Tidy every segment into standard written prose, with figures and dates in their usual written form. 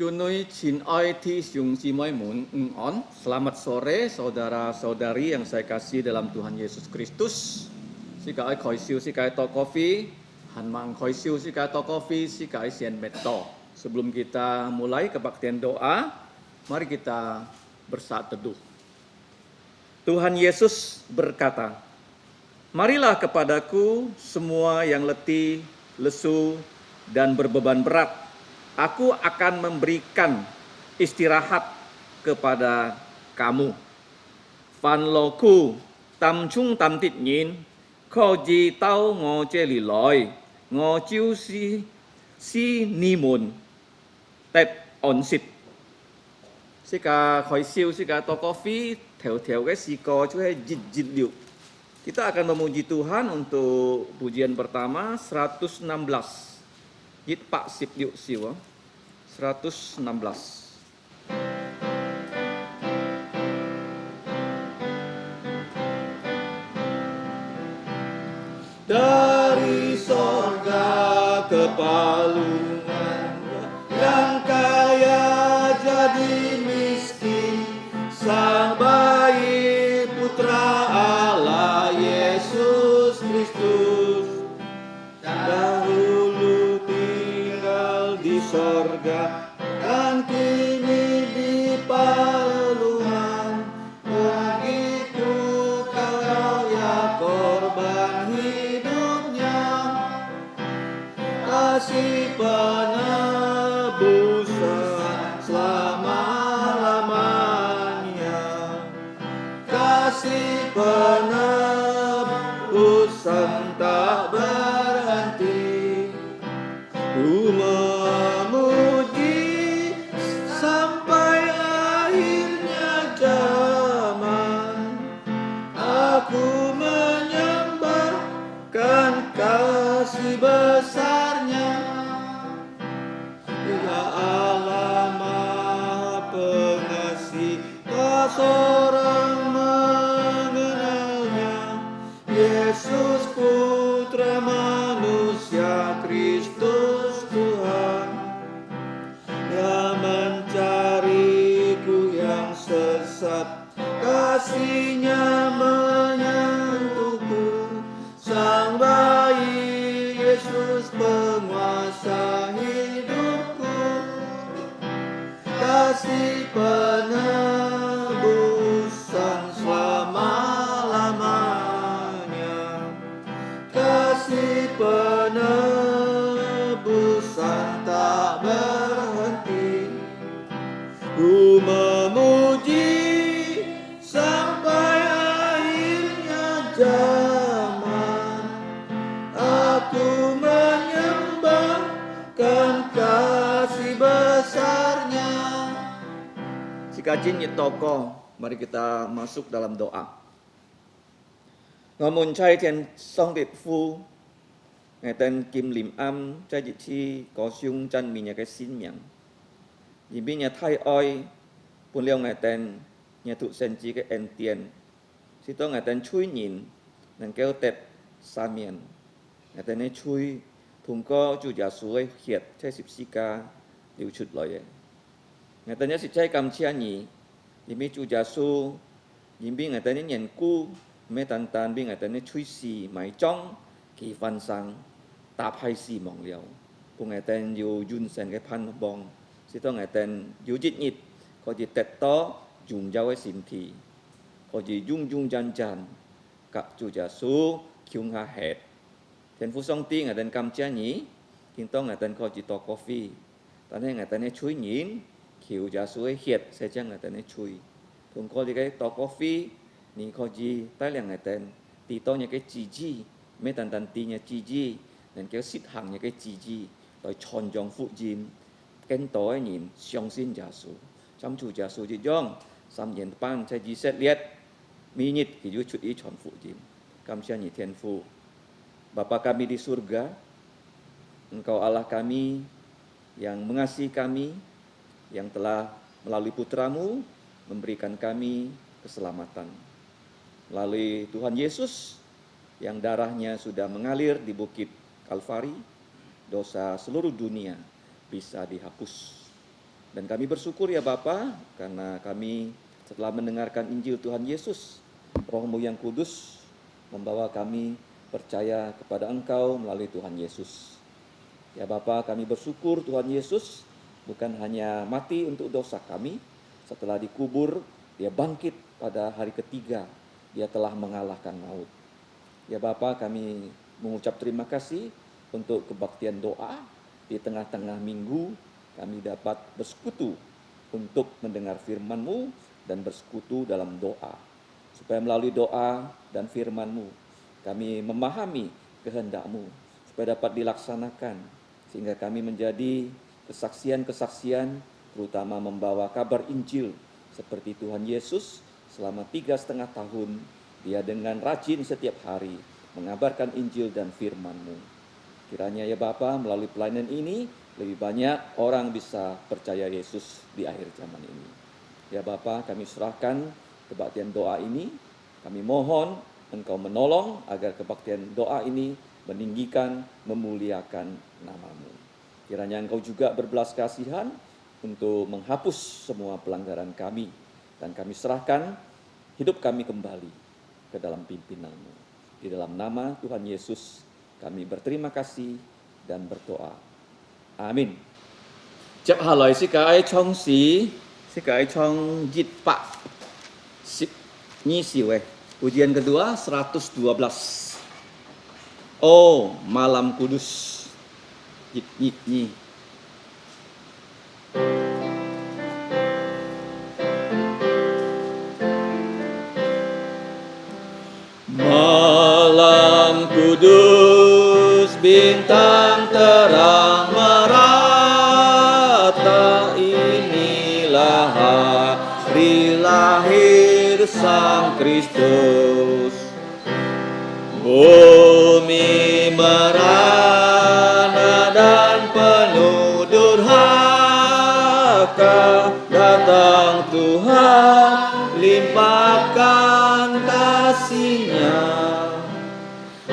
Tunui Chin Oi Ti Siung Simoy Mun On. Selamat sore saudara-saudari yang saya kasih dalam Tuhan Yesus Kristus. Sikai Koi Siu Sikai To Coffee, Han Mang Koi Siu Sikai To Coffee, Sikai Sien Meto. Sebelum kita mulai kebaktian doa, mari kita bersaat teduh. Tuhan Yesus berkata, "Marilah kepadaku semua yang letih, lesu, dan berbeban berat. Aku akan memberikan istirahat kepada kamu. Phan lo ku tam chung tam tit nyin, ko ji tau ngo che li loi, ngo chiu si ni mun, tep on sit." Sika khoi siu, sika to coffee, theo cái siko chú hay jit liu. Kita akan memuji Tuhan untuk pujian pertama 116. Jit pak sip liu siu. 116. Dari sorga ke palungan, yang kaya jadi miskin, Sang Bayi Putra Allah Yesus Kristus, dahulu tinggal di sorga dan kini di palungan. Begitu kau ya korban hidupnya, kasih penebusan selama-lamanya, kasih penebusan tak berhenti. Ku memuji sampai akhirnya zaman. Aku menyembahkan kasih besarnya. Ya Allah Maha Pengasih, tak seorang mengenalnya. Yesus Putra Manusia, Kristus Tuhan, yang mencariku yang sesat, kasih-Nya menyentuhku. Sang Bayi Yesus penguasa hidupku, kasih penebusan selama-lamanya, kasih penebusan tak berhenti. Ku memuji sampai akhirnya zaman. Aku menyembahkan kasih besarnya. Sikajin Yitoko, mari kita masuk dalam doa. Ngamun cai tian song biệt phu, ngày tên Kim Lim Am, cai dị thi có siung chân mi nhà cái xin miệng. Dì bi nhà thay oi, pun liao ngày tên nhà thụ sen chi cái en tiền. Si to ngày tên chui nhìn, nàng kéo tẹp sa miền. Ngày tên này chui, thùng có chủ giả suối hiệt, cai sip si ca, liu chụt lòi. Ngày tên nhớ si cai cầm chia nhỉ, dì bi chủ giả su, dì bi ngày tên này nhận cu, mẹ tan bi ngày tên này chui si, mãi trong, kỳ văn sang, tạp hai si mong liao. Pun ngày tên yu yun sen cái pan bong. Si to ngày tên yu jit nhit, có gì tết to dùng giao cái xin thị, có gì dung jan các chủ giả số kiung ha hẹt. Thiên phú song ti ngày tên cầm chia nhỉ, kinh to ngày tên có gì to coffee, tại nên ngày tên này chui nhìn, kiu giả số ấy hiệt sẽ chăng ngày tên này chui, thường có gì cái to coffee, ni có gì tai liang ngày tên, ti to nhà cái chi, mấy tan ti nhà chi, nên kéo xít hàng nhà cái chi, rồi chọn dòng phụ jin. Kén tối nhìn xiong xin giả số, chăm chủ giả số chỉ dong, sam yen pan cai ji set liet, mi nyit ki ju chut i chon fu jin. Kam sia ni tian fu. Bapa kami di surga, Engkau Allah kami yang mengasihi kami, yang telah melalui putramu memberikan kami keselamatan. Melalui Tuhan Yesus yang darahnya sudah mengalir di bukit Kalvari, dosa seluruh dunia bisa dihapus. Dan kami bersyukur ya Bapa, karena kami setelah mendengarkan Injil Tuhan Yesus, Roh-Mu yang kudus membawa kami percaya kepada Engkau melalui Tuhan Yesus. Ya Bapa, kami bersyukur Tuhan Yesus bukan hanya mati untuk dosa kami, setelah dikubur, dia bangkit pada hari ketiga, dia telah mengalahkan maut. Ya Bapa, kami mengucap terima kasih untuk kebaktian doa di tengah-tengah minggu, kami dapat bersekutu untuk mendengar firman-Mu dan bersekutu dalam doa. Supaya melalui doa dan firman-Mu, kami memahami kehendak-Mu, supaya dapat dilaksanakan, sehingga kami menjadi kesaksian-kesaksian, terutama membawa kabar Injil, seperti Tuhan Yesus selama 3,5 tahun, dia dengan rajin setiap hari mengabarkan Injil dan firman-Mu. Kiranya ya Bapa, melalui pelayanan ini, lebih banyak orang bisa percaya Yesus di akhir zaman ini. Ya Bapa, kami serahkan kebaktian doa ini, kami mohon Engkau menolong agar kebaktian doa ini meninggikan, memuliakan nama-Mu. Kiranya Engkau juga berbelas kasihan untuk menghapus semua pelanggaran kami, dan kami serahkan hidup kami kembali ke dalam pimpinan-Mu. Di dalam nama Tuhan Yesus, kami berterima kasih dan berdoa. Amin. Chấp hà lời sĩ cái trong sĩ cái trong jit pak nyisi weh. Ujian kedua 112. Oh, malam kudus. Jit nyi. Malam kudus, bintang terang merata, inilah hari lahir Sang Kristus. Bumi merana dan penuh durhaka, datang Tuhan limpahkan kasih-Nya.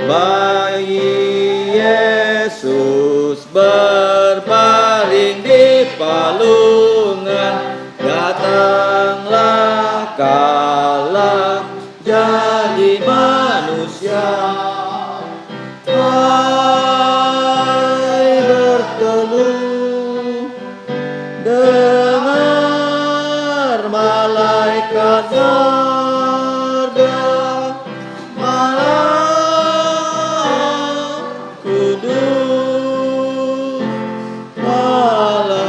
Bayi Yesus berbaring di palungan, datanglah kala jadi manusia. Hai berteduh, dengar malaikat surga, malam kudus, malam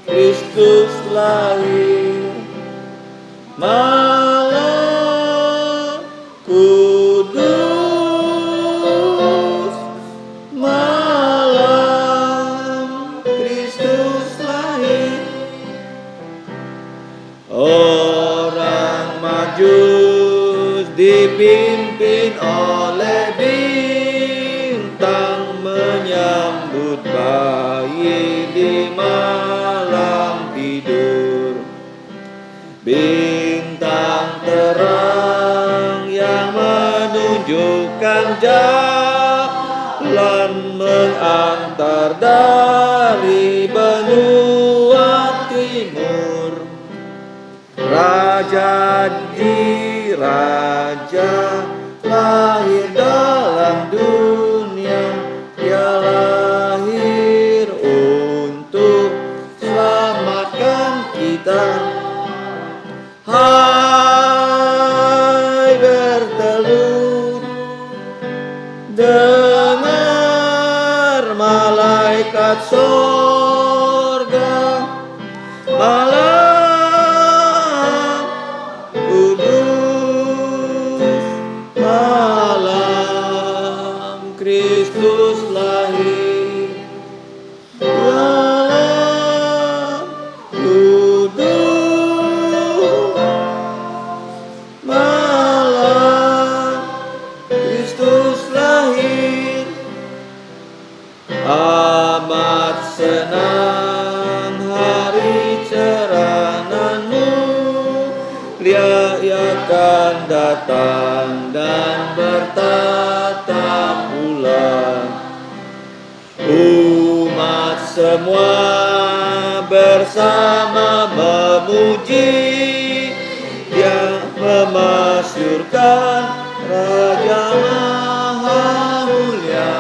Kristus lahir. Malam kudus, malam Kristus lahir. Orang Majus dipimpin oleh bintang, menyambut bayi di malam tidur. Bintang terang yang menunjukkan jalan, mengantar dari benua timur. Raja diraja lahir dalam dunia, dia lahir untuk selamatkan kita. Hai bertelut, dengar malaikat sorga, malam kudus, malam Kristus lahir. Malam kudus, malam Kristus lahir. Amat senang hari cerahan-Mu, Dia akan datang dan bertatap ulang. Umat semua bersama memuji, Dia memasyurkan Raja Maha Mulia.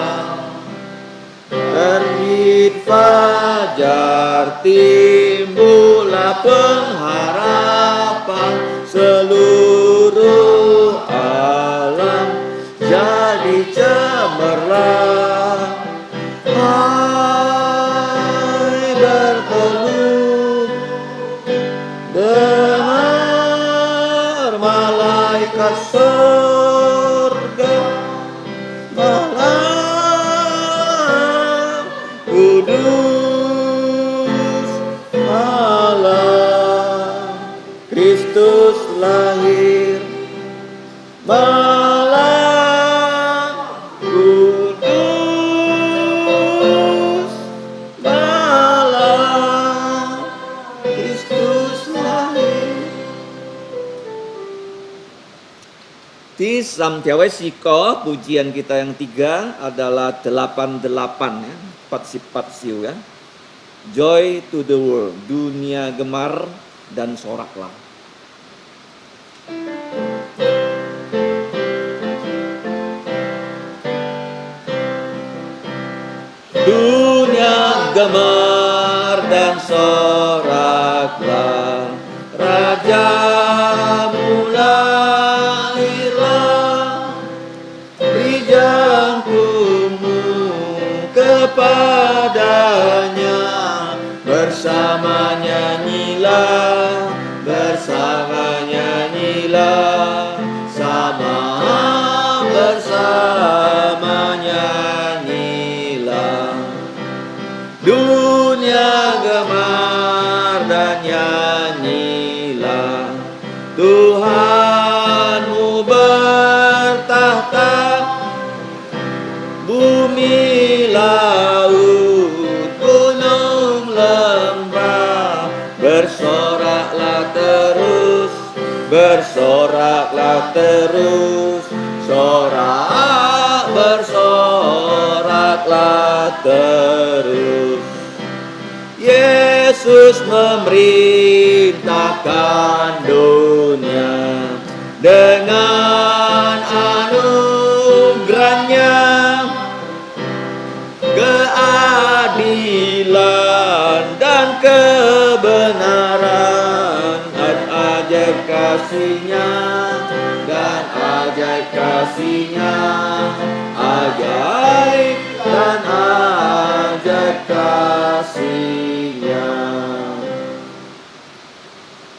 Terbit fajar, timbullah pengharapan, seluruh alam jadi cemerlang. Hai berteduh, dengar malaikat surga, malam kudus, malam Kristus lahir, malam kudus, malam Kristus lahir. Di Samtiawai Siko, pujian kita yang 3 adalah 88 ya, patsiu ya. Joy to the world, dunia gemar dan soraklah. Dunia gemar dan soraklah, Rajamu lahirlah. Beri jantungmu kepadanya, bersama nyanyilah, bersama nyanyilah, bersama nyanyilah. Dunia gemar dan nyanyilah, Tuhanmu bertahta, bumi laut gunung lembah, bersoraklah terus, bersoraklah terus, bersoraklah terus. Yesus memerintahkan dunia dengan anugerahnya, keadilan dan kebenaran, ajaib kasih-Nya dan ajaib kasih-Nya, ajaib dan ajaib kasih-Nya.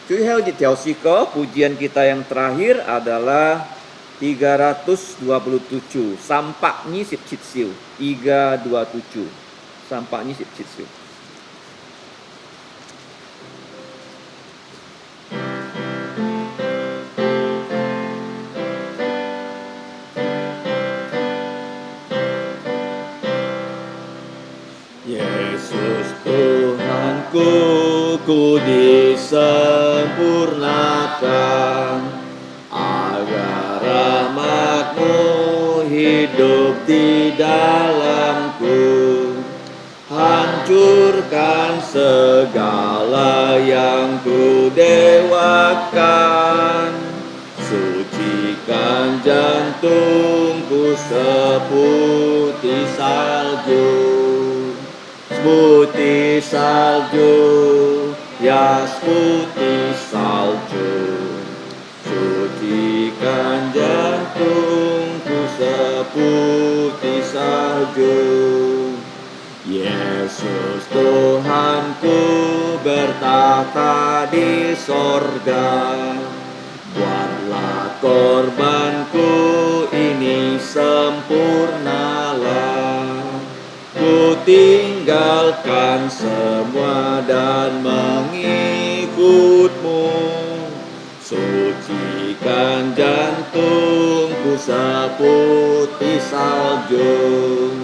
Tuy theo di theo siko, pujian kita yang terakhir adalah 327, Sampak Nyi Sip Chit Siu. 327, Sampak Nyi Sip Chit Siu. Yesus Tuhanku, ku disempurnakan, agar rahmat-Mu hidup di dalamku. Hancurkan segala yang ku dewakan, sucikan jantungku seputih salju. Putih salju, ya putih salju, sucikan jantungku seputih salju. Yesus Tuhanku bertahta di sorga, buatlah korbanku ini sempurnalah. Ku tinggalkan semua dan mengikut-Mu, sucikan jantungku seputih salju,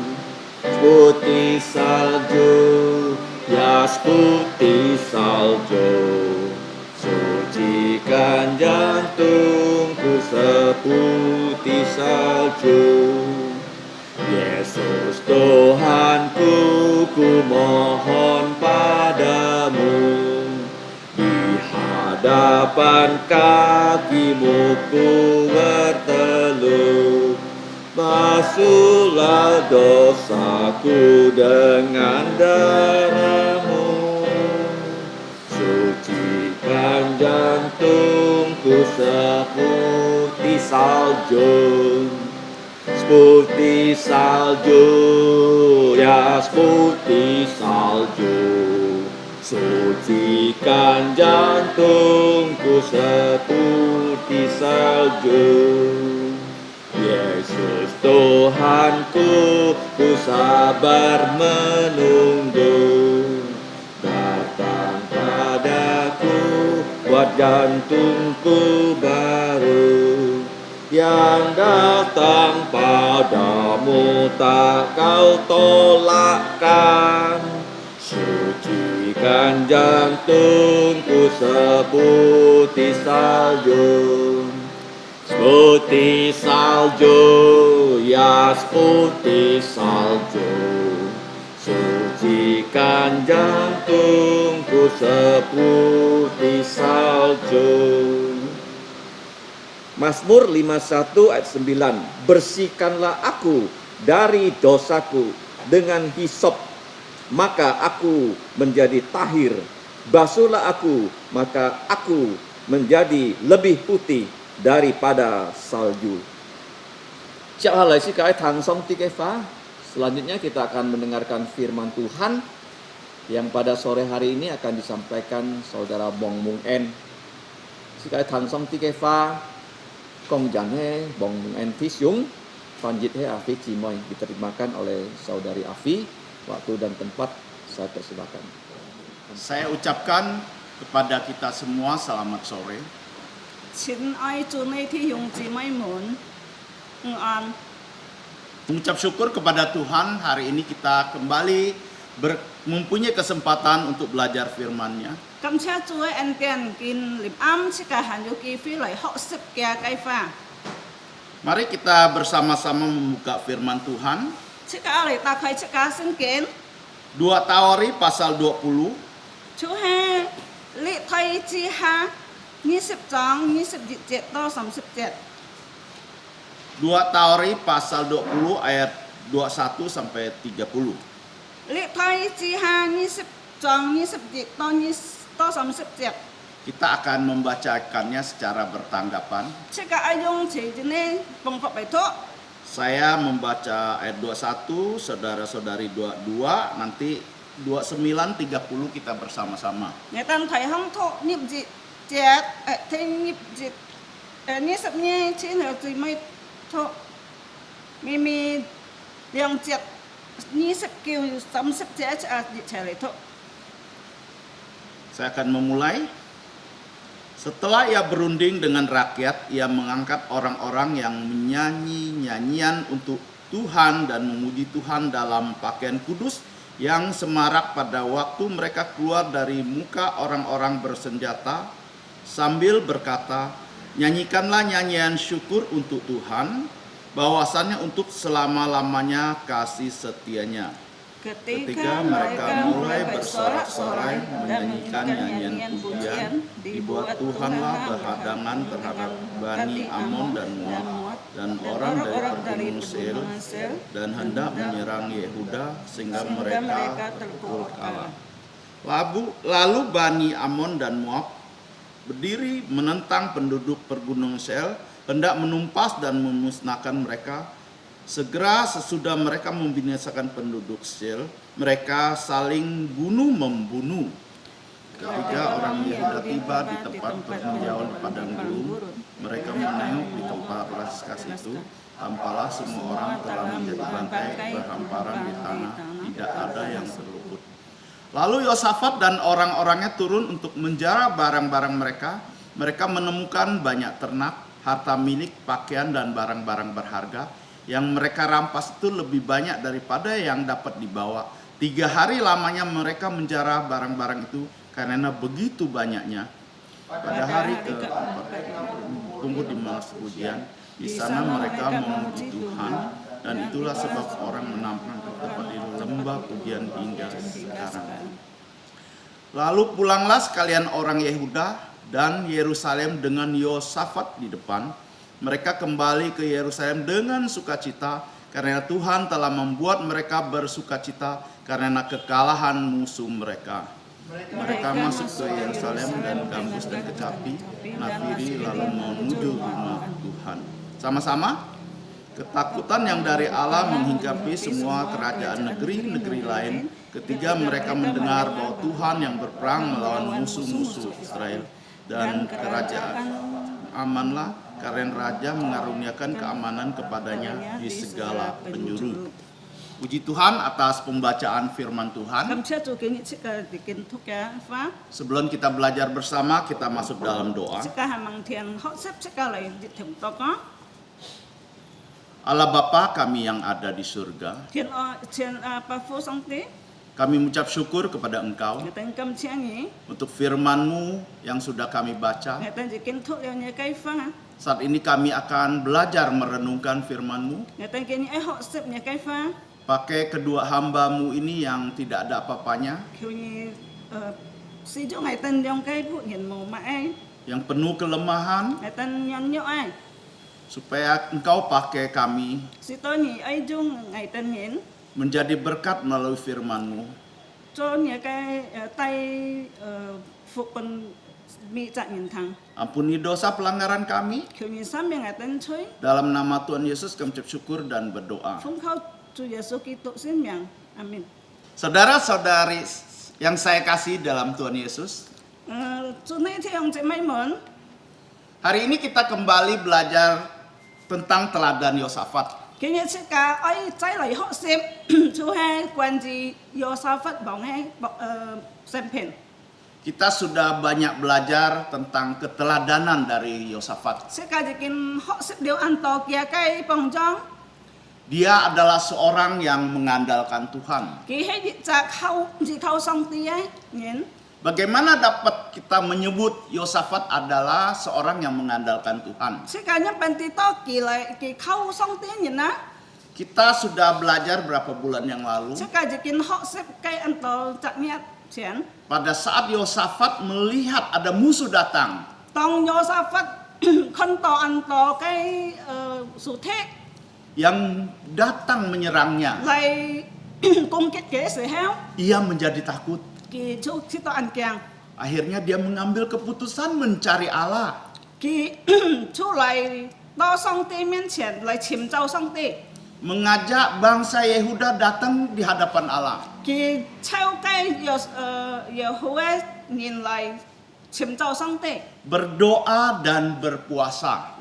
putih salju, ya putih salju, sucikan jantungku seputih salju. Yesus Tuhanku, ku mohon padamu, depan kakimu ku berteluh. Basuhlah dosaku dengan darah-Mu. Sucikan jantungku seperti salju. Seperti salju, ya seperti salju. Sucikan jantungku seperti salju. Yesus Tuhanku, ku sabar menunggu. Datang padaku, buat jantungku baru. Yang datang padamu tak kau tolakkan. Sucikan jantungku seperti salju. Seperti salju, ya seperti salju. Sucikan jantungku seperti salju. Mazmur 51 ayat 9. Bersihkanlah aku dari dosaku dengan hisop, maka aku menjadi tahir. Basuhlah aku, maka aku menjadi lebih putih daripada salju. Selanjutnya kita akan mendengarkan firman Tuhan yang pada sore hari ini akan disampaikan saudara Bong Mung En. Bong Mung En Tisyung, Panjit Afi Cimoy, diterjemahkan oleh saudari Afi. Waktu dan tempat saya persilakan. Saya ucapkan kepada kita semua selamat sore. Mengucap syukur kepada Tuhan, hari ini kita kembali mempunyai kesempatan untuk belajar firman-Nya. Mari kita bersama-sama membuka firman Tuhan. 2 Tawari pasal 20. 2 Tawari pasal 20 ayat 21 sampai 30. Kita akan membacakannya secara bertanggapan. Saya membaca ayat 21, saudara-saudari 22, nanti 29, 30 kita bersama-sama. Saya akan memulai. Setelah ia berunding dengan rakyat, ia mengangkat orang-orang yang menyanyi nyanyian untuk Tuhan dan memuji Tuhan dalam pakaian kudus yang semarak pada waktu mereka keluar dari muka orang-orang bersenjata sambil berkata, nyanyikanlah nyanyian syukur untuk Tuhan, bahwasannya untuk selama-lamanya kasih setianya. Ketika mereka mulai bersorak-sorai menyanyikan nyanyian pujian, dibuat Tuhanlah berhadangan terhadap Bani Amon dan Moab dan orang dari Gunung Seir, dan hendak menyerang Yehuda sehingga mereka terpukul kalah. Lalu Bani Amon dan Moab berdiri menentang penduduk pergunungan Seir, hendak menumpas dan memusnahkan mereka. Segera sesudah mereka membinasakan penduduk Seir, mereka saling bunuh-membunuh. Ketika orang Yehuda tiba di tempat peninjauan di padang gurun, mereka menengok di tempat Raskas itu, tampaklah semua orang telah menjadi bangkai berhamparan di tanah, tidak ada yang terluput. Lalu Yosafat dan orang-orangnya turun untuk menjara barang-barang mereka. Mereka menemukan banyak ternak, harta milik, pakaian, dan barang-barang berharga. Yang mereka rampas itu lebih banyak daripada yang dapat dibawa. 3 hari lamanya mereka menjara barang-barang itu karena begitu banyaknya. Pada hari ke-4 tunggu di Mas Pujian, di sana mereka memuji Tuhan, dan itulah sebab orang menampang tempat di lembah pujian hingga sekarang. Lalu pulanglah sekalian orang Yehuda dan Yerusalem dengan Yosafat di depan. Mereka kembali ke Yerusalem dengan sukacita karena Tuhan telah membuat mereka bersukacita karena kekalahan musuh mereka. Mereka masuk ke Yerusalem dan Gambus dan Kecapi, Nafiri lalu menuju rumah Tuhan. Sama-sama, ketakutan yang dari Allah menghinggapi semua kerajaan negeri-negeri lain ketika mereka mendengar bahwa Tuhan yang berperang melawan musuh-musuh Israel. Dan kerajaan amanlah karena Raja mengaruniakan keamanan kepadanya di segala penjuru. Puji Tuhan atas pembacaan firman Tuhan. Sebelum kita belajar bersama, kita masuk dalam doa. Allah Bapa kami yang ada di surga, kami mengucap syukur kepada Engkau untuk firman-Mu yang sudah kami baca. Saat ini kami akan belajar merenungkan firman-Mu. Pakai kedua hamba-Mu ini yang tidak ada apa-apanya, yang penuh kelemahan, supaya Engkau pakai kami menjadi berkat melalui firman-Mu. Ampuni dosa pelanggaran kami. Dalam nama Tuhan Yesus kami ucap syukur dan berdoa. Amin. Saudara-saudari yang saya kasih dalam Tuhan Yesus, hari ini kita kembali belajar tentang teladan Yosafat. Kita sudah banyak belajar tentang keteladanan dari Yosafat. Dia adalah seorang yang mengandalkan Tuhan. Bagaimana dapat kita menyebut Yosafat adalah seorang yang mengandalkan Tuhan? Kita sudah belajar berapa bulan yang lalu. Pada saat Yosafat melihat ada musuh datang, yang datang menyerangnya, ia menjadi takut. Akhirnya dia mengambil keputusan mencari Allah. Mengajak bangsa Yehuda datang di hadapan Allah. Berdoa dan berpuasa.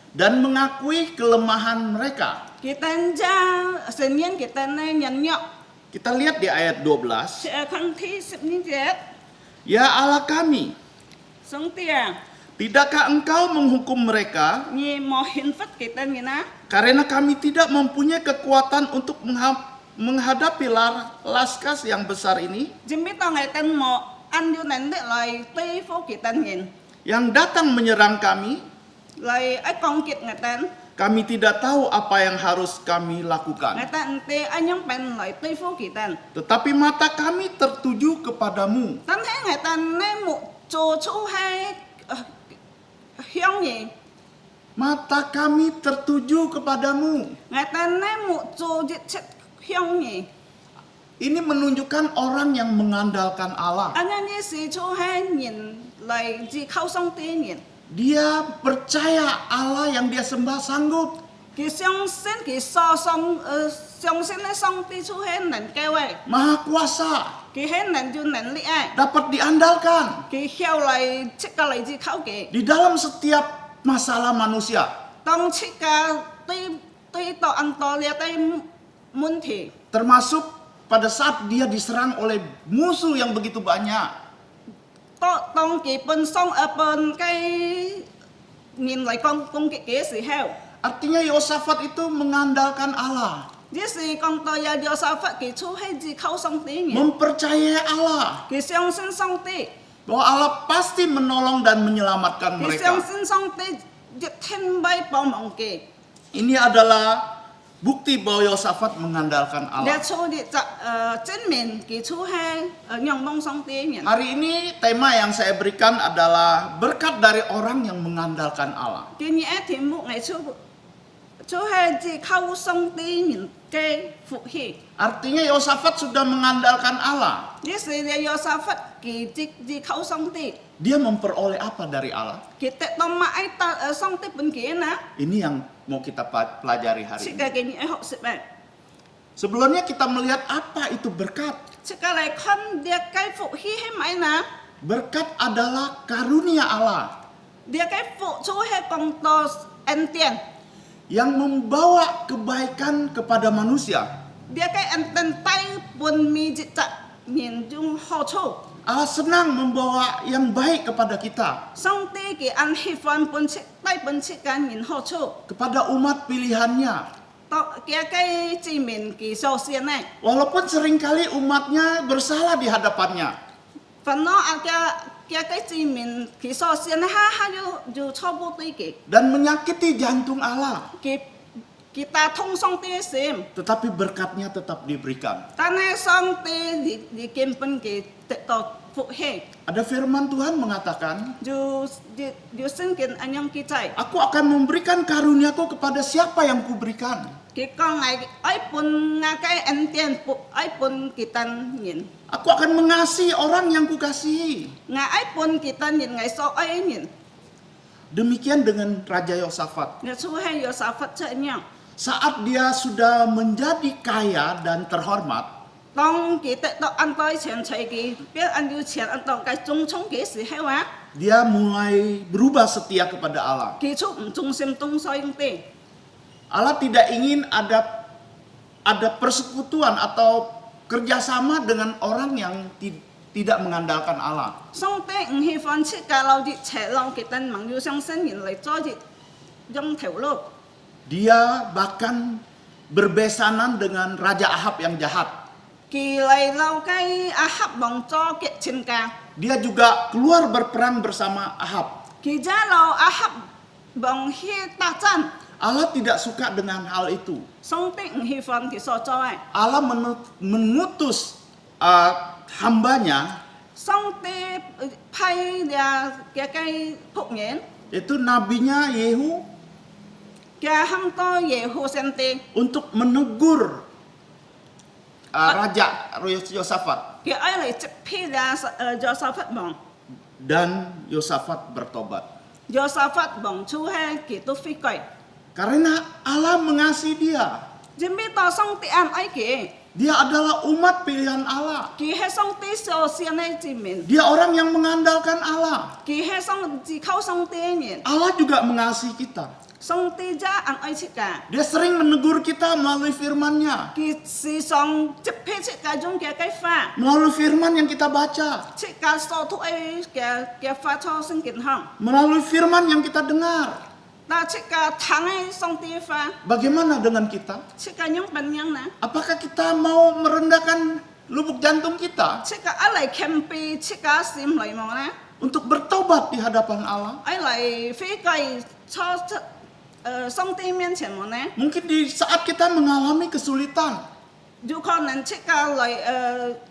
Dan mengakui kelemahan mereka. Kita lihat di ayat 12. Ya Allah kami, tidakkah Engkau menghukum mereka? Karena kami tidak mempunyai kekuatan untuk menghadapi laskas yang besar ini, yang datang menyerang kami. Kami tidak tahu apa yang harus kami lakukan. Tetapi mata kami tertuju kepadamu. Mata kami tertuju kepadamu. Ini menunjukkan orang yang mengandalkan Allah. Dia percaya Allah yang dia sembah sanggup. Maha kuasa. Dapat diandalkan. Di dalam setiap masalah manusia. Termasuk pada saat dia diserang oleh musuh yang begitu banyak. Artinya Yosafat itu mengandalkan Allah. Mempercayai Allah. Bahwa Allah pasti menolong dan menyelamatkan mereka. Ini adalah Bukti bahwa Yosafat mengandalkan Để Allah. cho để chứng minh kỳ chú hay nhong mong song tế nhận. Hari ini tema yang saya berikan adalah berkat dari orang yang mengandalkan Allah. Kỳ nhẽ thì mục ngày chú hay chỉ khâu song tế nhận cái phụ hi. Artinya Yosafat sudah mengandalkan Allah. Như sự là do sao phát kỳ chỉ khâu song tế. Dia memperoleh apa dari Allah? Kỳ tệ tông mà ai ta song tế bên kia nè. Ini yang mau kita pelajari hari Chỉ ini. cái nhẽ học sự bạn. Sebelumnya kita melihat apa itu berkat. Chỉ cái lại con dia cái phụ hi hay mãi nè. Berkat adalah karunia Allah Dia cái phụ chú hay công to ăn tiền. yang membawa kebaikan kepada manusia. Dia cái ăn tiền tay buồn mi chỉ chặt miền trung hậu chu. Allah senang membawa yang baik kepada kita, Song tế kỳ ăn hi phân buồn chỉ tay buồn chỉ cái miền hậu chu. kepada umat pilihannya. Tao kia cái chỉ miền kỳ sâu xiên này. Walaupun seringkali umatnya bersalah di hadapannya. Phần nó kia cái chỉ miền kỳ sâu xiên ha dù cho bố tế kỳ. Dan menyakiti jantung Allah. Kita thông song tế xem. Tetapi berkatnya tetap diberikan. Ta này song tế di kim pen kỳ tệ tao phụ hệ. Ada firman Tuhan mengatakan, Dù xin kiện anh em kỳ chạy. aku akan memberikan karuniaku kepada siapa yang kuberikan. Kỳ con này ấy bún nga cái ăn tiền phụ ấy bún kỳ tân nhìn. Aku akan mengasihi orang yang kukasihi. Nga ấy bún kỳ tân nhìn ngày sau ấy nhìn. Demikian dengan Raja Yosafat. Nga chú hay yo sa phát chạy nhau. Saat dia sudah menjadi kaya dan terhormat, Tông kỳ tệ tao ăn tới tiền chạy kỳ. Biết ăn yêu tiền ăn tao cái trung chống kỳ sự hay quá. dia mulai berubah setia kepada Allah. Kỳ chú trung sim tung so yung tê. Allah tidak ingin ada persekutuan atau kerjasama dengan orang yang tidak mengandalkan Allah. Song tê ủng hi phân chiếc cả lâu đi chạy lâu kỳ tân mang yêu sang sinh nhìn lại cho đi dông theo lô. Dia bahkan berbesanan dengan Raja Ahab yang jahat. Kỳ lại lâu cái Ahab bằng cho kiệt trên ca. Dia juga keluar berperang bersama Ahab. Kỳ giá lâu Ahab bằng hi ta chân. Allah tidak suka dengan hal itu. Song tê ủng hi phân thì so cho ai. Allah mengutus hambanya, Song tê phay ra cái phục nhện. yaitu nabinya Yehu, Kaya ham to Yehu sen tê. untuk menegur Raja Yosafat. Kaya ai lại chấp phi ra do sao phát bằng. Dan Yosafat bertobat. Do sao phát bằng chú hay kỳ tu phi cõi. Karena Allah mengasihi dia. Dìm biết tao song tê ăn ấy kì. Dia adalah umat pilihan Allah. Kỳ hay song tê sổ xiên ấy chỉ mình. Dia orang yang mengandalkan Allah. Kỳ hay song chỉ khâu song tê nhìn. Allah juga mengasihi kita. Song tê giá ăn ấy chỉ cả. Dia sering menegur kita melalui firman-Nya, Kỳ si song chấp phi chỉ cả dung kìa cái pha. melalui firman yang kita baca, Chỉ cả sổ thu ấy kìa pha cho sinh kiện hông. melalui firman yang kita dengar. Ta chỉ cả thắng ấy song tê pha. Bagaimana dengan kita? Chỉ cả những bệnh nhân nè. Apakah kita mau merendahkan lubuk jantung kita Chỉ cả ấy lại kèm bì chỉ cả sim lại mong nè. untuk bertobat di hadapan Allah? Ấy lại phi cõi cho song tê miên前mong nè. Mungkin di saat kita mengalami kesulitan, Dù con nền chỉ cả lại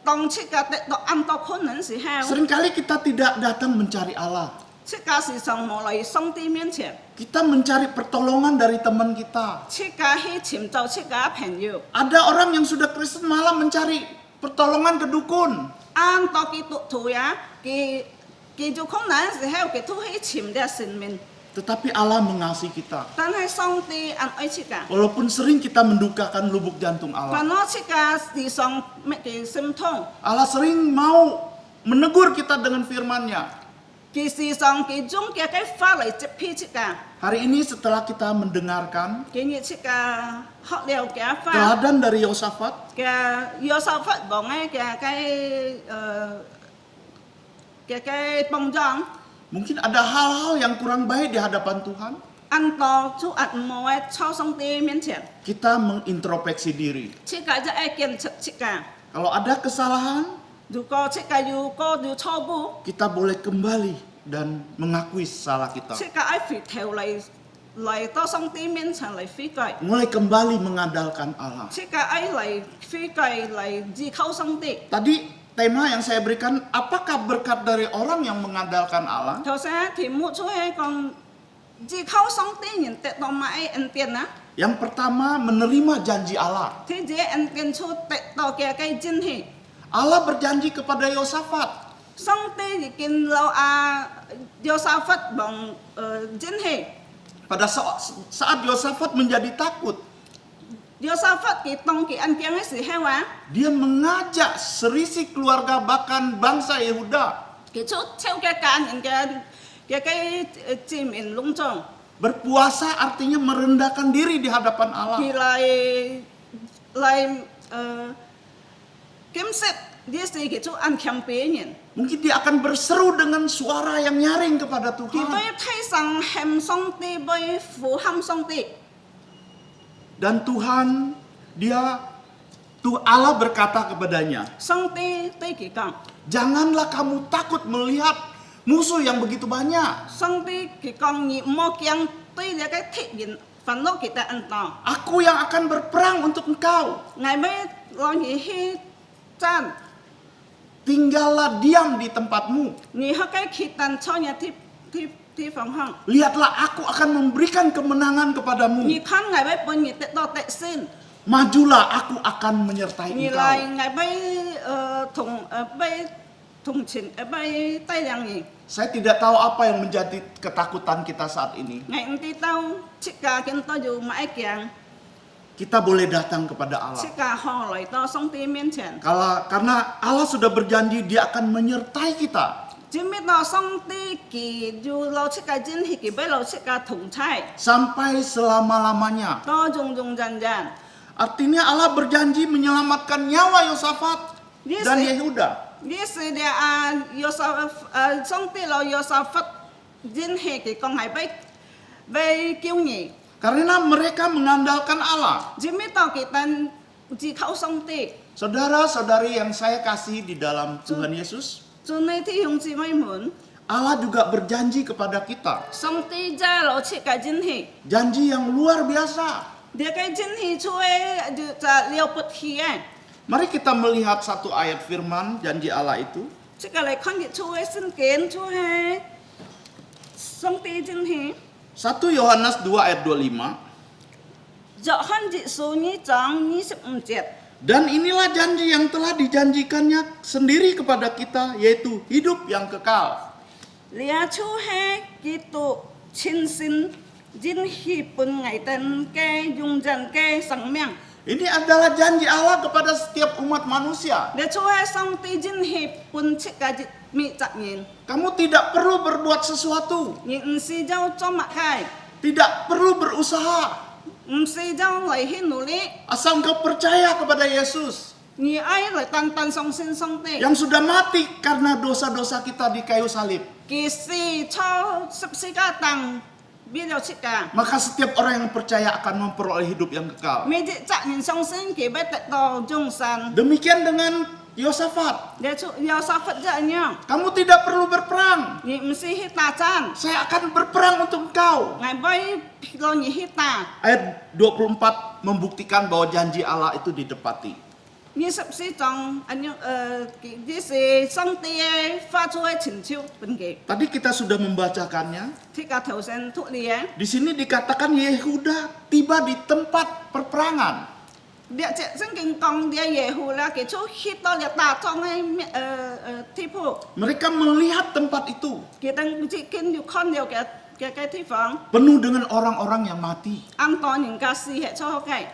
tông chỉ cả tệ độ ăn tao khôn nền sĩ heo. seringkali kita tidak datang mencari Allah. Chỉ cả sĩ song mong lại song tê miên前. Kita mencari pertolongan dari teman kita. Chỉ cả hi chìm tàu chỉ cả phèn yêu. Ada orang yang sudah Kristen malah mencari pertolongan ke dukun. An tao kỳ tụ thù ya. Kỳ dù không nền sĩ heo kỳ thu hi chìm ra sinh mình. Tetapi Allah mengasihi kita. Tan hay song tê ăn ấy chỉ cả. Walaupun sering kita mendukakan lubuk jantung Và Allah. nó chỉ cả sĩ song mẹ kỳ sim thông. Allah sering mau menegur kita dengan firman-Nya. Kỳ sĩ song kỳ dung kìa cái pha lại chấp phi chỉ cả. Hari ini setelah kita mendengarkan Kỳ như chỉ cả họ đều kìa pha. teladan dari Yosafat, Kìa do sao phát bỏ ngay kìa cái bông giòn. mungkin ada hal-hal yang kurang baik di hadapan Tuhan. Ăn to chú ăn mò cho song tê miễn thiện. Kita mengintrospeksi diri. Chỉ cả cho ai kiên trực chỉ cả. Kalau ada kesalahan, Dù có chỉ cả dù có dù cho bố. kita boleh kembali dan mengakui salah kita. Chỉ cả ai phải theo lại 嚟到上帝面前嚟悔改， mulai kembali mengandalkan Allah. 即刻愛嚟悔改嚟依靠上帝。 Tadi tema yang saya berikan, apakah berkat dari orang yang mengandalkan Allah? 頭先題目出係講依靠上帝人得到乜恩典啊？ Yang pertama, menerima janji Allah. ที่這恩典出得到嘅真係， Allah berjanji kepada Yosafat. 上帝已經老約沙法幫真係， Pada saat Yosafat menjadi takut, 約沙法佢當佢恩典嘅時候啊， dia mengajak selisih keluarga bahkan bangsa Yehuda 佢出超嘅家人嘅知名隆重， berpuasa, artinya merendahkan diri di hadapan Allah. 佢嚟檢視呢事佢出恩強俾人。 Mungkin dia akan berseru dengan suara yang nyaring kepada 佢 Tuhan. 被批上欠上帝，被負陷上帝。 Dan Allah berkata kepadanya, 上帝對佢講， janganlah kamu takut melihat musuh yang begitu banyak. 上帝佢講你唔好驚對你嘅敵人煩惱佢嘅恩當， Aku yang akan berperang untuk engkau. 我要讓你去戰， Tinggallah diam di tempatmu. 你去嘅決定錯嘅地方向， Lihatlah, aku akan memberikan kemenangan kepadamu. 你看我要幫你得到得勝， Majulah, aku akan menyertai 你 engkau. 來被同情被帶領你， Saya tidak tahu apa yang menjadi ketakutan kita saat ini. 我唔知道即家見到有乜驚， Kita boleh datang kepada 即 Allah. 家可來到上帝面前。 Karena Allah sudah berjanji dia akan menyertai kita 只咪到上帝佢要老七個真係佢俾老七個同在， sampai selama-lamanya. 多種種人人。 Artinya Allah berjanji menyelamatkan nyawa Yosafat Yes, dan eh. Yehuda. 呢時咧上帝老約沙法真係佢講係俾叫你， Karena mereka mengandalkan Allah. 只咪到佢等只靠上帝。 Saudara-saudari yang saya kasih di dalam Tuhan Yesus, 做呢啲兄姊妹們， Allah juga berjanji kepada kita. 上帝在老七個真係， Janji yang luar biasa. 呢個真係出嚟就了不起嘅。 Mari kita melihat satu ayat firman janji Allah itu. 即個嚟看日出嚟聖經出嚟，上帝真係。 1 Yohanes 2 ayat 25. 約翰一書2章25節， Dan inilah janji yang telah dijanjikannya sendiri kepada kita, yaitu hidup yang kekal. 你出係基督親身真係本藝登嘅用人嘅生命， Ini adalah janji Allah kepada setiap umat manusia. 你出係上帝真係本切嘅滅責任， Kamu tidak perlu berbuat sesuatu, 你唔是就做乜嘅， tidak perlu berusaha. 唔是就嚟去努力， Asal engkau percaya kepada Yesus 你愛嚟單單相信上帝， yang sudah mati karena dosa-dosa kita di kayu salib. 佢是錯十字架當必了切嘅， Maka setiap orang yang percaya akan memperoleh hidup yang kekal. 每隻責任相信佢要得到永生， Demikian dengan Yosafat. 你出有沙法一樣， Kamu tidak perlu berperang. 你唔是去打仗。 Saya akan berperang untuk engkau. Ngài bay lo nhị hít ta, Ayat 24 membuktikan bahwa janji Allah itu ditepati. như sắp xí trong anh như cái gì song tia pha chuối chỉnh chiếu bên kia, Tadi kita sudah membacakannya. thì cả thầu sen thuốc lìa, Di sini dikatakan Yehuda tiba di tempat perperangan. địa chất sinh kinh công địa ye hu là cái chỗ hít to là ta trong cái thi phụ, Mereka melihat tempat itu cái đang chỉ kinh nhiều con nhiều cái thi phẳng, penuh dengan orang-orang yang mati. an to những cái gì hệ cho cái,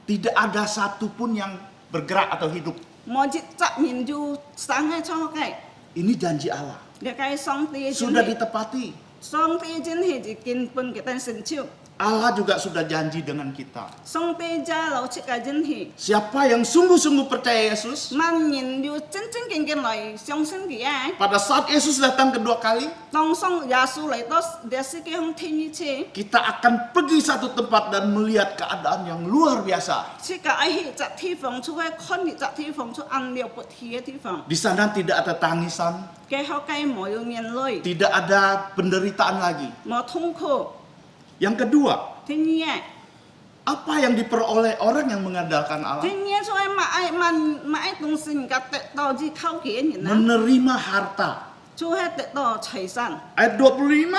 Tidak ada satupun yang bergerak atau hidup. mọi chuyện chặt nhìn du sáng hay cho cái, Ini janji Allah. địa cái song tia Sudah ditepati. song tia chân thì chỉ kinh bên cái tên sinh chiếu. Allah juga sudah janji dengan kita. Song Tây Gia Lão Chị Cả Dân Hỷ Siapa yang sungguh-sungguh percaya Yesus, Man nhìn yêu chân chân kinh kinh lại Xong sinh kì ai pada saat Yesus datang kedua kali, Tông song Yà Su lại đó Để sĩ kì hông thiên như chế kita akan pergi satu tempat dan melihat keadaan yang luar biasa. Chị Cả ai hị chặt thi phòng chú hay con hị chặt thi phòng chú ăn liều bột thịa thi phòng Di sana tidak ada tangisan, Cái họ cây mỏ yêu nhiên lôi tidak ada penderitaan lagi. Mỏ thông khổ Yang kedua, Thứ nhì, apa yang diperoleh orang yang mengandalkan Allah? thứ nhì cho em mãi tung sinh cả tệ to gì khâu kia nhìn nó. Menerima harta. Chú hết tệ to chạy san. Ayat 25,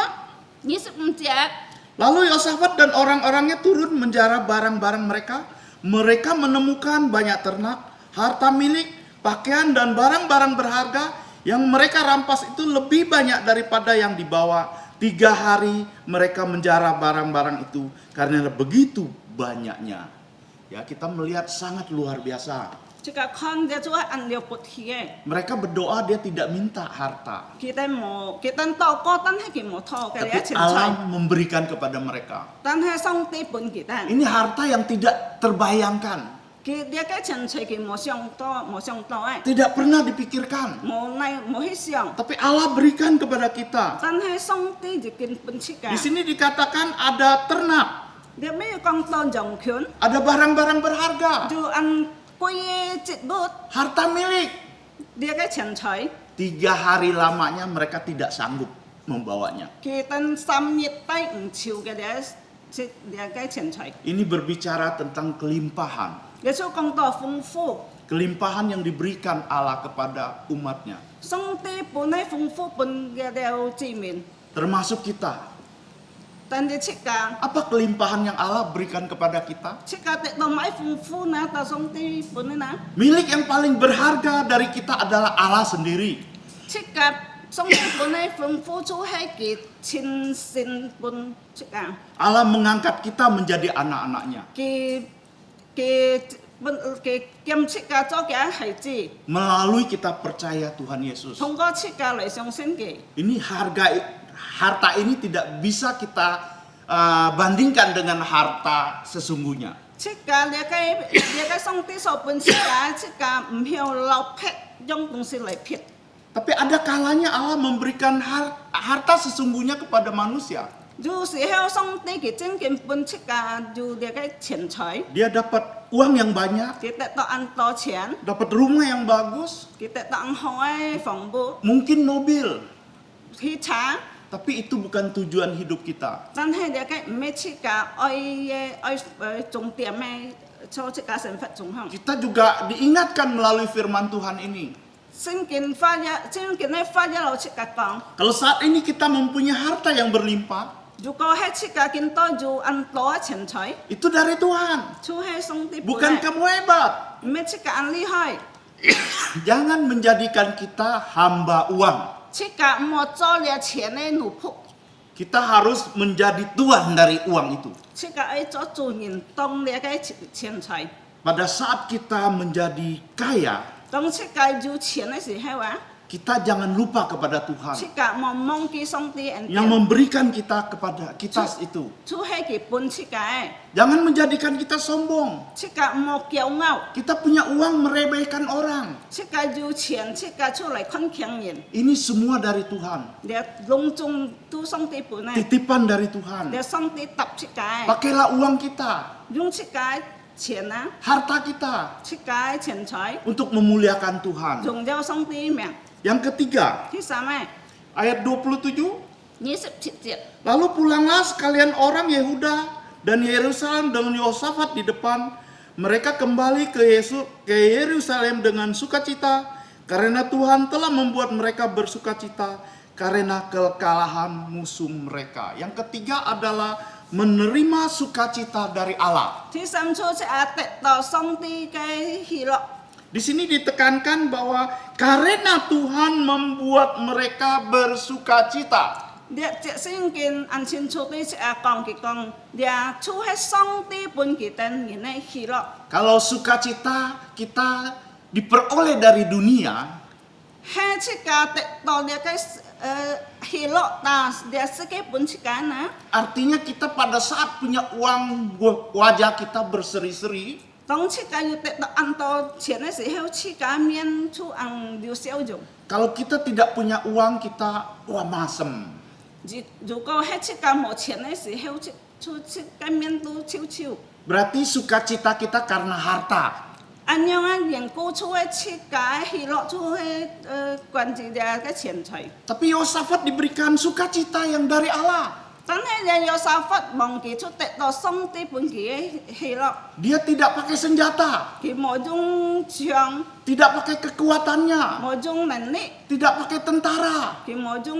24. lalu Yosafat dan orang-orangnya turun menjara barang-barang mereka. Mereka menemukan banyak ternak, harta milik, pakaian dan barang-barang berharga yang mereka rampas itu lebih banyak daripada yang dibawa. 3 hari mereka menjara barang-barang itu karena begitu banyaknya. Ya, kita melihat sangat luar biasa. Chứ cả con dia chú ăn liều bột hìa. Mereka berdoa, dia tidak minta harta, Kita to có tan hay kita to cái tapi đấy chân Allah chạy. memberikan kepada mereka. Tan hay xong tê bún kita. Ini harta yang tidak terbayangkan, Dia cái chân chạy kita mo xong to ấy. tidak pernah dipikirkan. Mo này mo hết xong. Tapi Allah berikan kepada kita. Tan hay xong tê gì kinh bún chi cả. Di sini dikatakan ada ternak, Dia mấy con to dòng khiếu. ada barang-barang berharga, Chú ăn quay chít bút. harta milik. Dia cái chân chạy. 3 hari lamanya mereka tidak sanggup membawanya. Kita xăm nhiệt tay chịu cái đấy. Dia cái chân chạy. Ini berbicara tentang kelimpahan. Dia chú con to phong phú. Kelimpahan yang diberikan Allah kepada umatnya. Xong tê bún hay phong phú bún dia đều chỉ mình. Termasuk kita. Tan dia chích cả. Apa kelimpahan yang Allah berikan kepada kita? Chích cả tệ tao mãi phong phú na tao xong tê bún na. Milik yang paling berharga dari kita adalah Allah sendiri. Chích cả xong tê bún hay phong phú chú hay kỳ chín xin bún chích cả. Allah mengangkat kita menjadi anak-anaknya. Kỳ kiêm chích cả cho cái hải chi. Melalui kita percaya Tuhan Yesus. Thông qua chích cả lại xong xin kỳ. Ini harta ini tidak bisa kita bandingkan dengan harta sesungguhnya. Chích cả dia cái xong tê sau bún chích cả hiểu lao phết trong东西lại phết. Tapi ada kalanya Allah memberikan harta sesungguhnya kepada manusia. Dù sĩ heo xong tê kỳ chân kiêm bún chích cả dù dia cái tiền trời. Dia dapat uang yang banyak, Kita tak ăn to tiền. dapat rumah yang bagus, Kita tak ăn hỏi phòng bộ. mungkin mobil. Khi trả. Tapi itu bukan tujuan hidup kita. Tan hay dia cái mấy chiếc cả oi trồng tiệm hay cho chiếc cả sản phẩm trồng hồng. Kita juga diingatkan melalui firman Tuhan ini. Xin kiến này pha ra lâu chiếc cả con. Kalau saat ini kita mempunyai harta yang berlimpah, Dù có hết chiếc cả kiến to dù ăn to tiền trời. itu dari Tuhan. Chú hay xong tiếp Bukan kamu hebat. mấy chiếc cả ăn ly hỏi. Jangan menjadikan kita hamba uang. Chiếc cả một cho lia tiền này nụ phụ. Kita harus menjadi tuan dari uang itu. Chiếc cả ấy cho chủ nhìn tông lia cái tiền trời. Pada saat kita menjadi kaya, Tông chiếc cả dù tiền này gì hay quá. kita jangan lupa kepada Tuhan Chiếc cả mong kỳ xong tí ăn yang memberikan kita kepada kita itu. chú hay kỳ bún chiếc cả ấy. Jangan menjadikan kita sombong. Chiếc cả một kiểu ngạo. Kita punya uang meremehkan orang. Chiếc cả dù tiền chiếc cả chú lại khăn khéng nhìn. Ini semua dari Tuhan. Dia lung chung tu xong tí bún này. Titipan dari Tuhan. Dia xong tí tập chiếc cả ấy. Pakailah uang kita, Dùng chiếc cả tiền á. harta kita Chiếc cả tiền trời. untuk memuliakan Tuhan. Dùng giao xong tí mẹ. Yang ketiga, Thứ sáu này. ayat 27. 27 Lalu pulanglah sekalian orang Yehuda dan Yerusalem dengan Yosafat di depan. Mereka kembali ke Yerusalem dengan sukacita karena Tuhan telah membuat mereka bersukacita karena kekalahan musuh mereka. Yang ketiga adalah menerima sukacita dari Allah. Thứ sáu chú sẽ tệ tỏ xong tí cái hỷ lộ. Di sini ditekankan bahwa karena Tuhan membuat mereka bersukacita. Dia cek sinh kiến ăn xin chú tí sẽ con kỳ con. Dia chú hay xong tí bún kỳ tên nhìn này hỷ lộ. Kalau sukacita kita diperoleh dari dunia, Hai chiếc cả tệ tỏ dia cái hỷ lộ ta dia sẽ cái bún chiếc cả ná. artinya kita pada saat punya uang, wajah kita berseri-seri. Tông chiếc cả dù tệ tỏ ăn to tiền này sẽ heo chiếc cả miên chú ăn điều xeo dùng. Kalau kita tidak punya uang, kita masem. Dù có hết chiếc cả một tiền này sẽ heo chú chiếc cái miên tu chiêu chiêu. Berarti sukacita kita karena harta. Anh nhau anh yang cô chú hay chiếc cả hỷ lộ chú hay quan trị dia cái tiền trời. Tapi Yosafat diberikan sukacita yang dari Allah. 真係嘅約沙法忘記出得到上帝本佢嘅喜樂， Dia tidak pakai senjata, 佢冇種槍， tidak pakai kekuatannya, 冇種能力， tidak pakai tentara. 佢冇種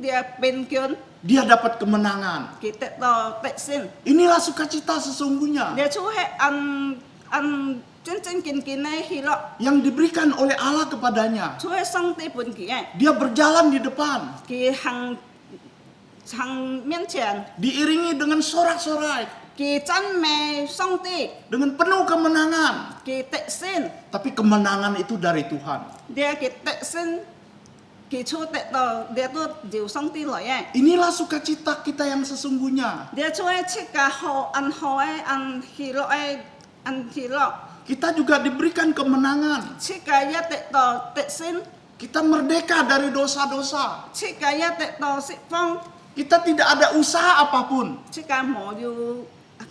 嘅兵權， Dia dapat kemenangan. 佢得到得勝。 Inilah sukacita sesungguhnya 你出係按真正見嘅喜樂， yang diberikan oleh Allah kepadanya. 出係上帝本佢嘅， Dia berjalan di depan, 佢行面前， diiringi dengan sorak-sorai, 佢讚美上帝， dengan penuh kemenangan. 佢得勝， Tapi kemenangan itu dari Tuhan. 佢得勝，佢出得到，佢都由上帝來嘅。 Inilah sukacita kita yang sesungguhnya. 你出去切個好嘅，按喜樂嘅，按喜樂， Kita juga diberikan kemenangan. 切個一得到得勝， Kita merdeka dari dosa-dosa. 切個一得到釋放， Kita tidak ada usaha apapun. 切個冇要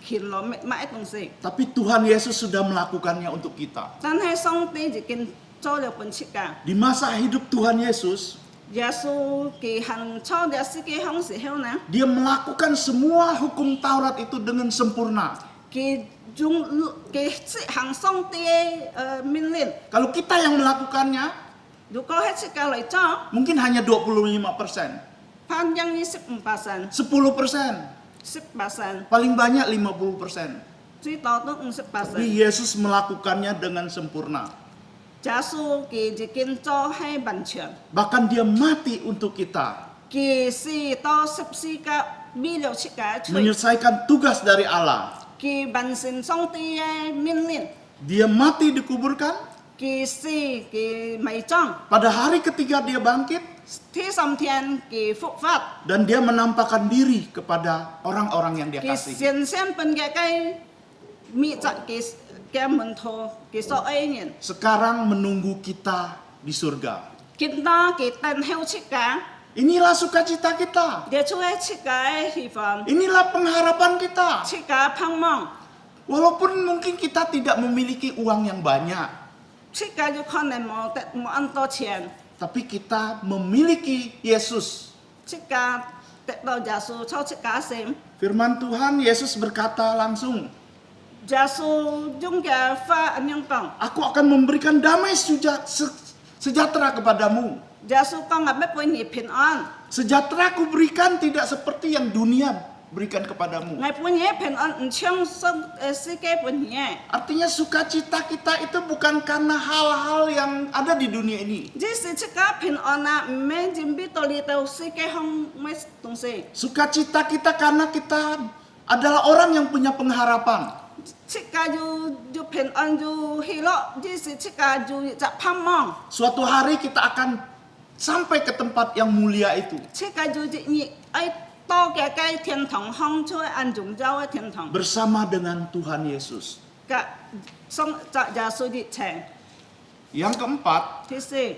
乾落乜乜東西。 Tapi Tuhan Yesus sudah melakukannya untuk kita. 真係上帝已經做了本切個， Di masa hidup Tuhan Yesus, 耶穌佢行錯咗世界向時候呢， Dia melakukan semua hukum Taurat itu dengan sempurna. 佢用佢執行上帝嘅命令。 Kalau kita yang melakukannya, 如果係切個嚟做， mungkin hanya 25%, 反映於15%、 10%, 10%， paling banyak 50%. 最多都Tapi 50%。 Yesus melakukannya dengan sempurna. 耶穌佢已經做係完全， Bahkan Dia mati untuk kita, 佢是到十字架為了切個罪， menyelesaikan tugas dari Allah. 佢完成上帝嘅命令， Dia mati dikuburkan, 佢死佢埋葬， pada hari ketiga Dia bangkit, 第三天佢復活， dan Dia menampakkan diri kepada orang-orang yang Dia 佢 kasih. 顯現本嘅滅責嘅門徒，佢所愛人， Sekarang menunggu kita di surga. 見到佢等候切個， Inilah sukacita kita. 你出嚟切個嘅希望， Inilah pengharapan kita. 切個盼望。 Walaupun mungkin kita tidak memiliki uang yang banyak, 切個有可能冇咁多錢， tapi kita memiliki Yesus. 切個得到耶穌抽切個先， Firman Tuhan, Yesus berkata langsung, 耶穌用嘅話咁樣講， Aku akan memberikan damai sejahtera kepadamu. 耶穌講係要俾你平安， Sejahtera aku berikan tidak seperti yang dunia berikan kepadamu. 我俾你平安唔像世界俾你嘅， Artinya sukacita kita itu bukan karena hal-hal yang ada di dunia ini. 即是切個平安啊，唔係準備到你到世界上咩東西， Sukacita kita karena kita adalah orang yang punya pengharapan. 切個要平安要喜樂，即是切個要盼望， Suatu hari kita akan sampai ke tempat yang mulia itu. 切個要你愛到嘅天堂向出按榮耀嘅天堂。 Bersama dengan Tuhan Yesus. 嘅耶穌的情， Yang keempat, 第四，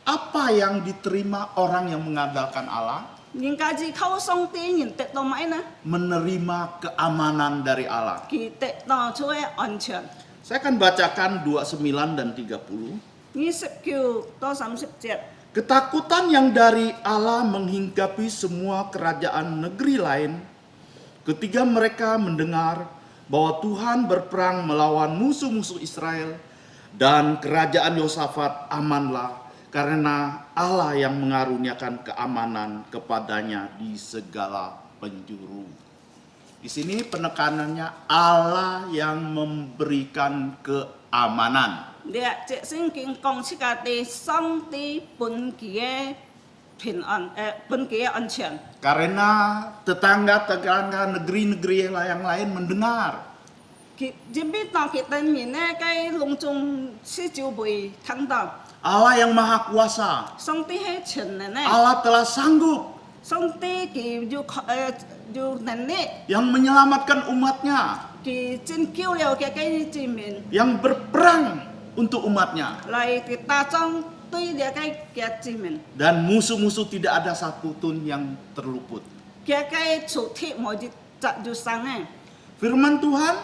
apa yang diterima orang yang mengandalkan Allah? 人家是靠上帝人得到乜呢？ Menerima keamanan dari Allah. 佢得到出嘅安全。 Saya akan bacakan 29 dan 30. 29到30節， Ketakutan yang dari Allah menghinggapi semua kerajaan negeri lain ketika mereka mendengar bahwa Tuhan berperang melawan musuh-musuh Israel dan kerajaan Yosafat amanlah karena Allah yang mengaruniakan keamanan kepadanya di segala penjuru. Di sini penekanannya Allah yang memberikan keamanan. 你即聖經講出個地上帝本佢嘅平安，本佢嘅安全。 Karena tetangga-tetangga negeri-negeri yang lain mendengar 佢準備到佢對面呢，佢隆重是就會聽到 Allah yang maha kuasa, 上帝係全能嘅， Allah telah sanggup 上帝佢有能力。 yang menyelamatkan umatnya, 佢拯救了佢嘅子民， yang berperang untuk umatnya. 嚟佢打仗對佢嘅子民， Dan musuh-musuh tidak ada satupun yang terluput. 佢嘅仇敵冇就生嘅。 Firman Tuhan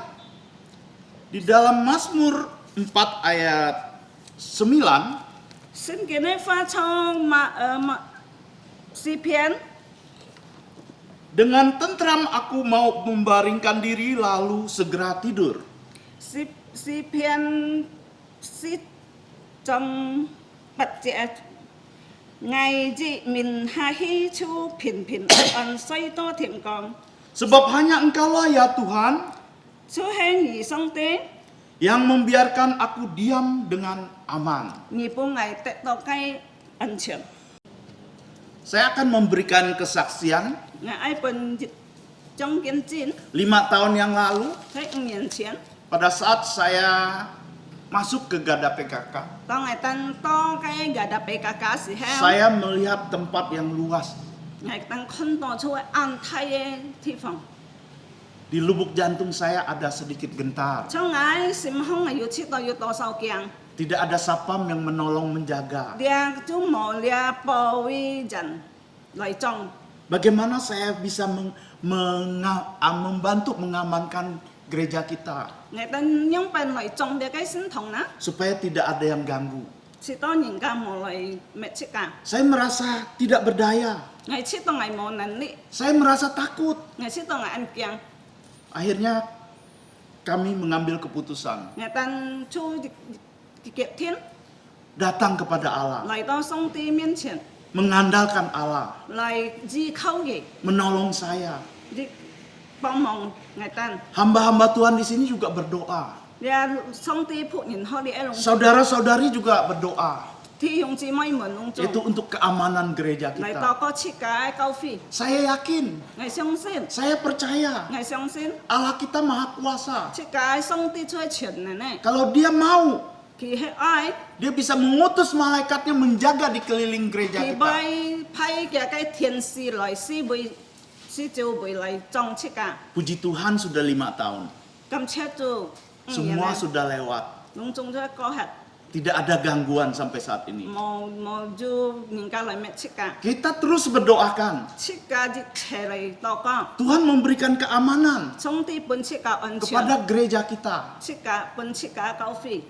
di dalam Mazmur 4 ayat 9, 聖經嘅話從詩篇 Dengan tentram aku mau membaringkan diri lalu segera tidur. 詩篇詩中8節，ngày日明下起初平平安安，水多天光。 Sebab hanya Engkaulah ya Tuhan 出現而生的， yang membiarkan aku diam dengan aman. 而本嚟得到嘅安全。 Saya akan memberikan kesaksian 我愛本張見證 5 tahun yang lalu 喺5年前， pada saat saya masuk ke Gada PKK. 當我等到嘅亞特比較時候， Saya melihat tempat yang luas. 我等看到出安泰嘅地方， Di lubuk jantung saya ada sedikit gentar. 從我心胸係要知道要多少驚， Tidak ada sapam yang menolong menjaga. 你就冇你保衛人來裝。 Bagaimana saya bisa membantu mengamankan gereja kita 我等用笨來裝你嘅心痛啦， supaya tidak ada yang ganggu. 是當人家冇來滅切㗎， Saya merasa tidak berdaya. 我知道我冇能力， Saya merasa takut. 我知道我安驚， Akhirnya kami mengambil keputusan 我等出幾天 datang kepada Allah, 嚟到上帝面前 mengandalkan Allah, 嚟依靠嘅， menolong saya. 你幫忙我等， Hamba-hamba Tuhan di sini juga berdoa. 你上帝僕人好你一路， Saudara-saudari juga berdoa. 弟兄姊妹們攏 Itu 做， untuk keamanan gereja 嚟 kita. 到個設計交費， Saya yakin, 我相信， saya percaya 我相信 Allah kita maha kuasa. 設計上帝出全能呢， Kalau dia mau, 佢係愛。 dia bisa mengutus malaikatnya menjaga di keliling gereja 佢 kita. 派嘅天使來施召會嚟裝設㗎， Puji Tuhan sudah 5 tahun. 咁車就 Semua sudah lewat. 攏種咗一個係 Tidak ada gangguan sampai saat ini. 冇就人家嚟咩設㗎， Kita terus berdoakan. 設㗎啲車嚟禱告， Tuhan memberikan keamanan 上帝本設㗎安全， kepada gereja kita. 設㗎本設㗎交費，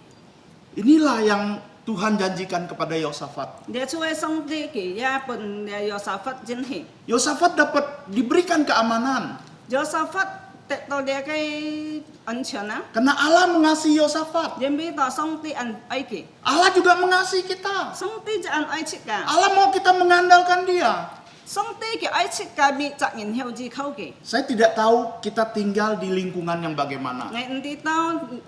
Inilah yang Tuhan janjikan kepada Yosafat. 你出去上帝嘅一本有沙發真係， Yosafat dapat diberikan keamanan 有沙發得到你嘅安全啊， karena Allah mengasihi Yosafat. 因為到上帝安愛嘅， Allah juga mengasihi kita. 上帝就安愛設㗎。 Allah mau kita mengandalkan Dia. 上帝嘅愛設計滅責任後之口嘅， Saya tidak tahu kita tinggal di lingkungan yang bagaimana. 我唔知道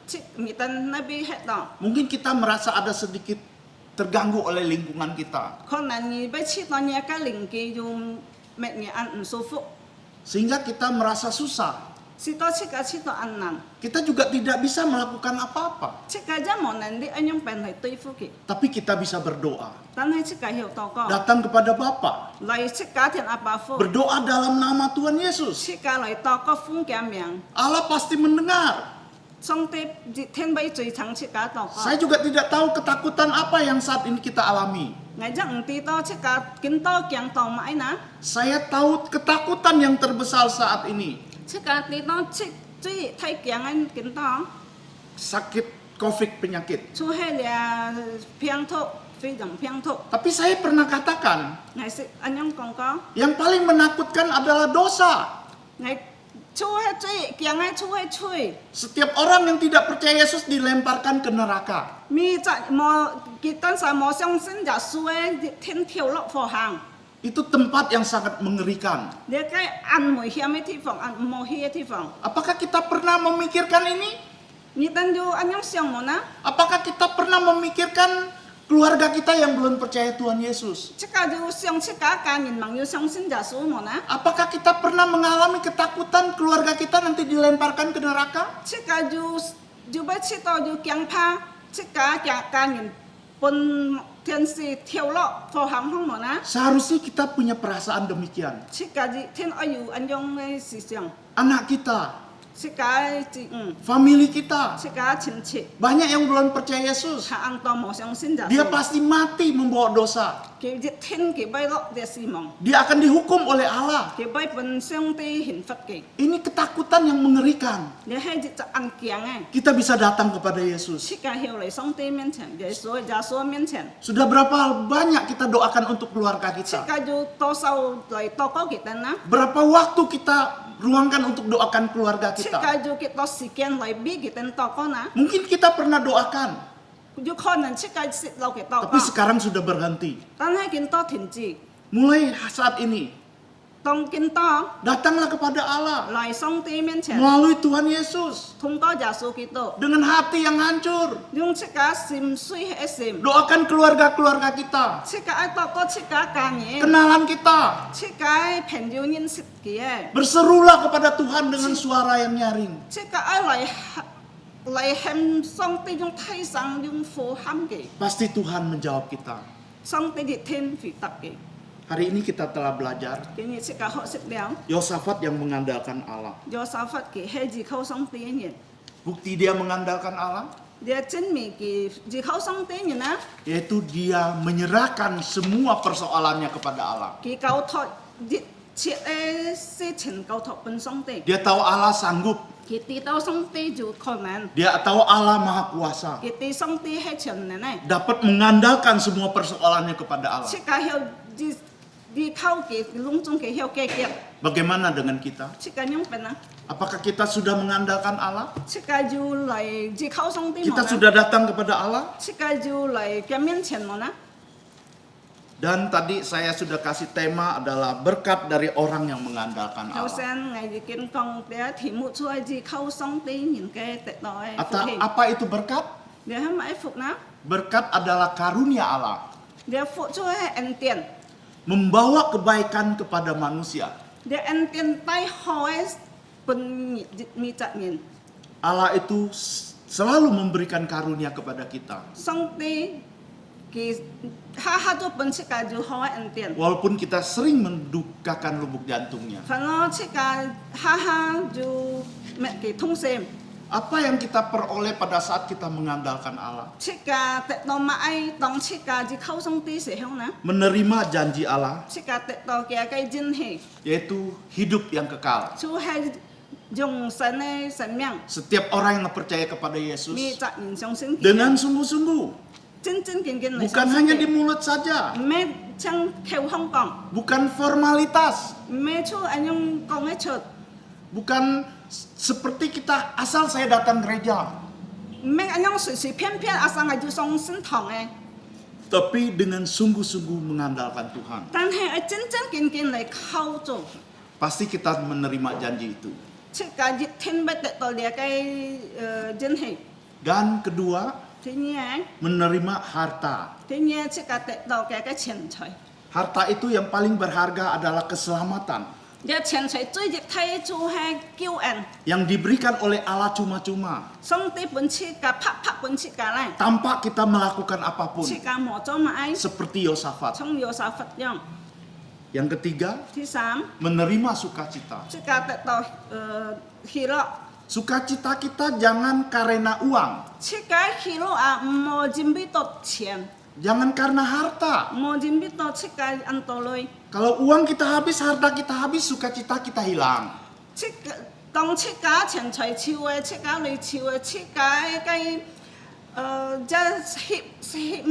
設滅得那邊喺度， Mungkin kita merasa ada sedikit terganggu oleh lingkungan kita. 可能你被設到你嘅鄰居就滅你安唔舒服， Sehingga kita merasa susah. 設到設到安難， Kita juga tidak bisa melakukan apa-apa. 設計真冇能力安樣病嚟對付嘅， Tapi kita bisa berdoa. 但係設計要禱告， Datang kepada Bapa. 嚟設計天阿爸父， Berdoa dalam nama Tuhan Yesus. 設計嚟禱告奉嘅名， Allah pasti mendengar. 上帝天俾最長設計禱告， Saya juga tidak tahu ketakutan apa yang saat ini kita alami. 我真唔知道設計見到驚到買嗱， Saya tahu ketakutan yang terbesar saat ini. 設計知道最太驚嘅見到。 Sakit COVID penyakit. 出去了偏痛，非常偏痛。 Tapi saya pernah katakan, 我是安樣講講， yang paling menakutkan adalah dosa. 我出去最驚嘅出去吹， Setiap orang yang tidak percaya Yesus dilemparkan ke neraka. 咪就冇結單上冇相信就輸天跳落火坑， Itu tempat yang sangat mengerikan. 你個安危險嘅地方，安唔冇險嘅地方， Apakah kita pernah memikirkan ini? 你等就安樣想冇呢？ Apakah kita pernah memikirkan keluarga kita yang belum percaya Tuhan Yesus? 這個就想這個家人們要相信就輸冇呢？ Apakah kita pernah mengalami ketakutan keluarga kita nanti dilemparkan ke neraka? 這個就要知道就驚怕，這個家人本天使跳落火坑空冇呢？ Seharusnya kita punya perasaan demikian. 這個是天愛有安樣嘅思想。 Anak kita, 切家子family kita. 切家親戚， Banyak yang belum percaya Yesus. 下硬當無相信就 Dia pasti mati membawa dosa. 佢一天佢俾落嘅死亡， Dia akan dihukum oleh Allah. 佢俾本上帝刑罰嘅， Ini ketakutan yang mengerikan. 你係一隻硬頸嘅。 Kita bisa datang kepada Yesus. 切家後嚟上帝面前，耶穌面前， Sudah berapa banyak kita doakan untuk keluarga 切 kita? 家要多數嚟禱告佢哋啦， Berapa waktu kita ruangkan untuk doakan keluarga 切 kita? 家要幾多時間嚟俾佢哋禱告啦， Mungkin kita pernah doakan, 要可能切家泄漏佢禱 tapi 告， sekarang sudah berhenti. 但係見多停止， Mulai saat ini, 當見多 datanglah kepada Allah 嚟上帝面前， melalui Tuhan Yesus 通過耶穌基督， dengan hati yang hancur. 用切家心碎嘅心， Doakan keluarga-keluarga kita, 切家愛禱告切家家人， kenalan kita. 切家朋友認識嘅， Berserulah kepada Tuhan dengan suara yang nyaring. 切家愛嚟向上帝用體上用呼喊嘅。 Pasti Tuhan menjawab kita. 上帝嘅天回答嘅， Hari ini kita telah belajar 今日即刻學識了， Yosafat yang mengandalkan Allah. 約沙法嘅係依靠上帝嘅人， Bukti dia mengandalkan Allah, 你證明嘅依靠上帝嘅人啊， yaitu dia menyerahkan semua persoalannya kepada Allah. 佢交託一切嘅事情交託俾上帝， Dia tahu Allah sanggup, 佢知道上帝就可能， dia tahu Allah maha kuasa. 佢對上帝係全能嘅， Dapat mengandalkan semua persoalannya kepada Allah. 即刻要依靠嘅隆重嘅要解決， Bagaimana dengan kita? 即刻用笨啊， Apakah kita sudah mengandalkan Allah? 即刻要嚟依靠上帝 Kita 冇啦， sudah datang kepada Allah? 即刻要嚟嘅面前冇啦。 Dan tadi saya sudah kasih tema adalah berkat dari orang yang mengandalkan 頭 Allah. 先我已經講嘅題目出係依靠上帝人嘅得到嘅福氣。 Apa itu berkat? 你係咪福呢？ Berkat adalah karunia Allah, 你福出係恩典， membawa kebaikan kepada manusia. 你恩典帶好嘅本密責人。 Allah itu selalu memberikan karunia kepada kita. 上帝嘅下都本切嘅就好嘅恩典， Walaupun kita sering mendukakan lubuk jantungnya. 反而切嘅下就咩嘅痛心， Apa yang kita peroleh pada saat kita mengandalkan Allah? 切嘅得到買當切嘅依靠上帝時候呢， Menerima janji Allah, 切嘅得到嘅嘅真氣， yaitu hidup yang kekal. 就係用神嘅生命。 Setiap orang yang percaya kepada Yesus 密責人相信佢 dengan sungguh-sungguh, 真真正正嚟 bukan 相信 hanya di 佢， mulut saja, 唔係像口香講， bukan formalitas, 唔係出安樣講得出， bukan seperti kita asal saya datang gereja, 唔係安樣隨隨便便阿生係就上神堂嘅， tapi dengan sungguh-sungguh mengandalkan Tuhan. 但係係真真正正嚟靠做， Pasti kita menerima janji itu. 即係一天不得到你嘅真係， Dan kedua, 第二 menerima harta. 即係得到嘅錢財， Harta itu yang paling berharga adalah keselamatan 你錢財最熱睇就係救恩， yang diberikan oleh Allah cuma-cuma 上帝本切嘅拍本切嘅咧， tanpa kita melakukan apapun 切嘅冇咗買， seperti Yosafat. 從有沙法樣。 Yang ketiga, 第三， menerima sukacita. 即係得到喜樂。 Sukacita kita jangan karena uang, 切解喜樂啊，唔準備到錢， jangan karena harta. 唔準備到切解按道理。 Kalau uang kita habis, harta kita habis, sukacita kita hilang. 切當切解錢財超嘅，切解你超嘅，切解嘅即係希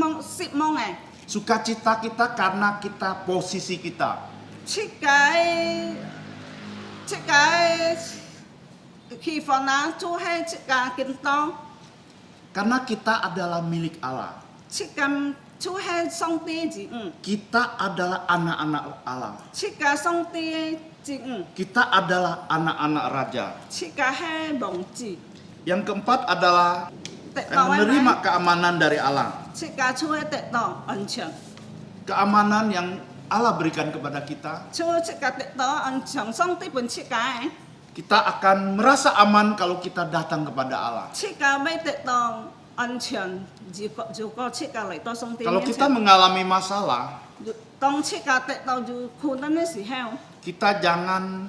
望嘅， Sukacita kita karena kita posisi kita. 切解希望啊，就係切解見到， Karena kita adalah milik Allah. 切解就係上帝之恩， Kita adalah anak-anak Allah. 切解上帝之恩， Kita adalah anak-anak raja. 切解係王子。 Yang keempat adalah 得到 menerima keamanan dari Allah. 切解就係得到安全。 Keamanan yang Allah berikan kepada kita. 就切解得到安全，上帝本切解， Kita akan merasa aman kalau kita datang kepada Allah. 切解未得到安全，如果切解嚟到上帝 Kalau 面 kita 前， mengalami masalah, 當切解得到就困難嘅時候， kita jangan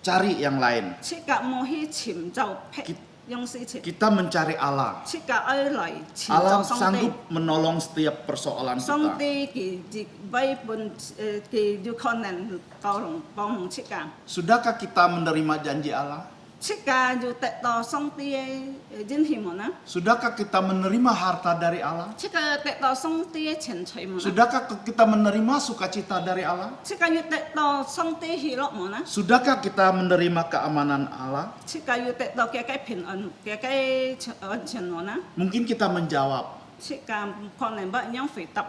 cari yang lain. 切格冇去尋就辟用事情， Kita mencari Allah. 切格愛嚟尋 Allah 就上帝。 sanggup menolong setiap persoalan 上 kita. 帝佢亦為本佢有可能幫忙切格， Sudahkah kita menerima janji Allah? 切格要得到上帝嘅應許冇呢？ Sudahkah kita menerima harta dari Allah? 切格得到上帝嘅錢財冇呢？ Sudahkah kita menerima sukacita dari Allah? 切格要得到上帝喜樂冇呢？ Sudahkah kita menerima keamanan Allah? 切格要得到嘅平安嘅安全冇呢？ Mungkin kita menjawab, 切格可能不樣回答，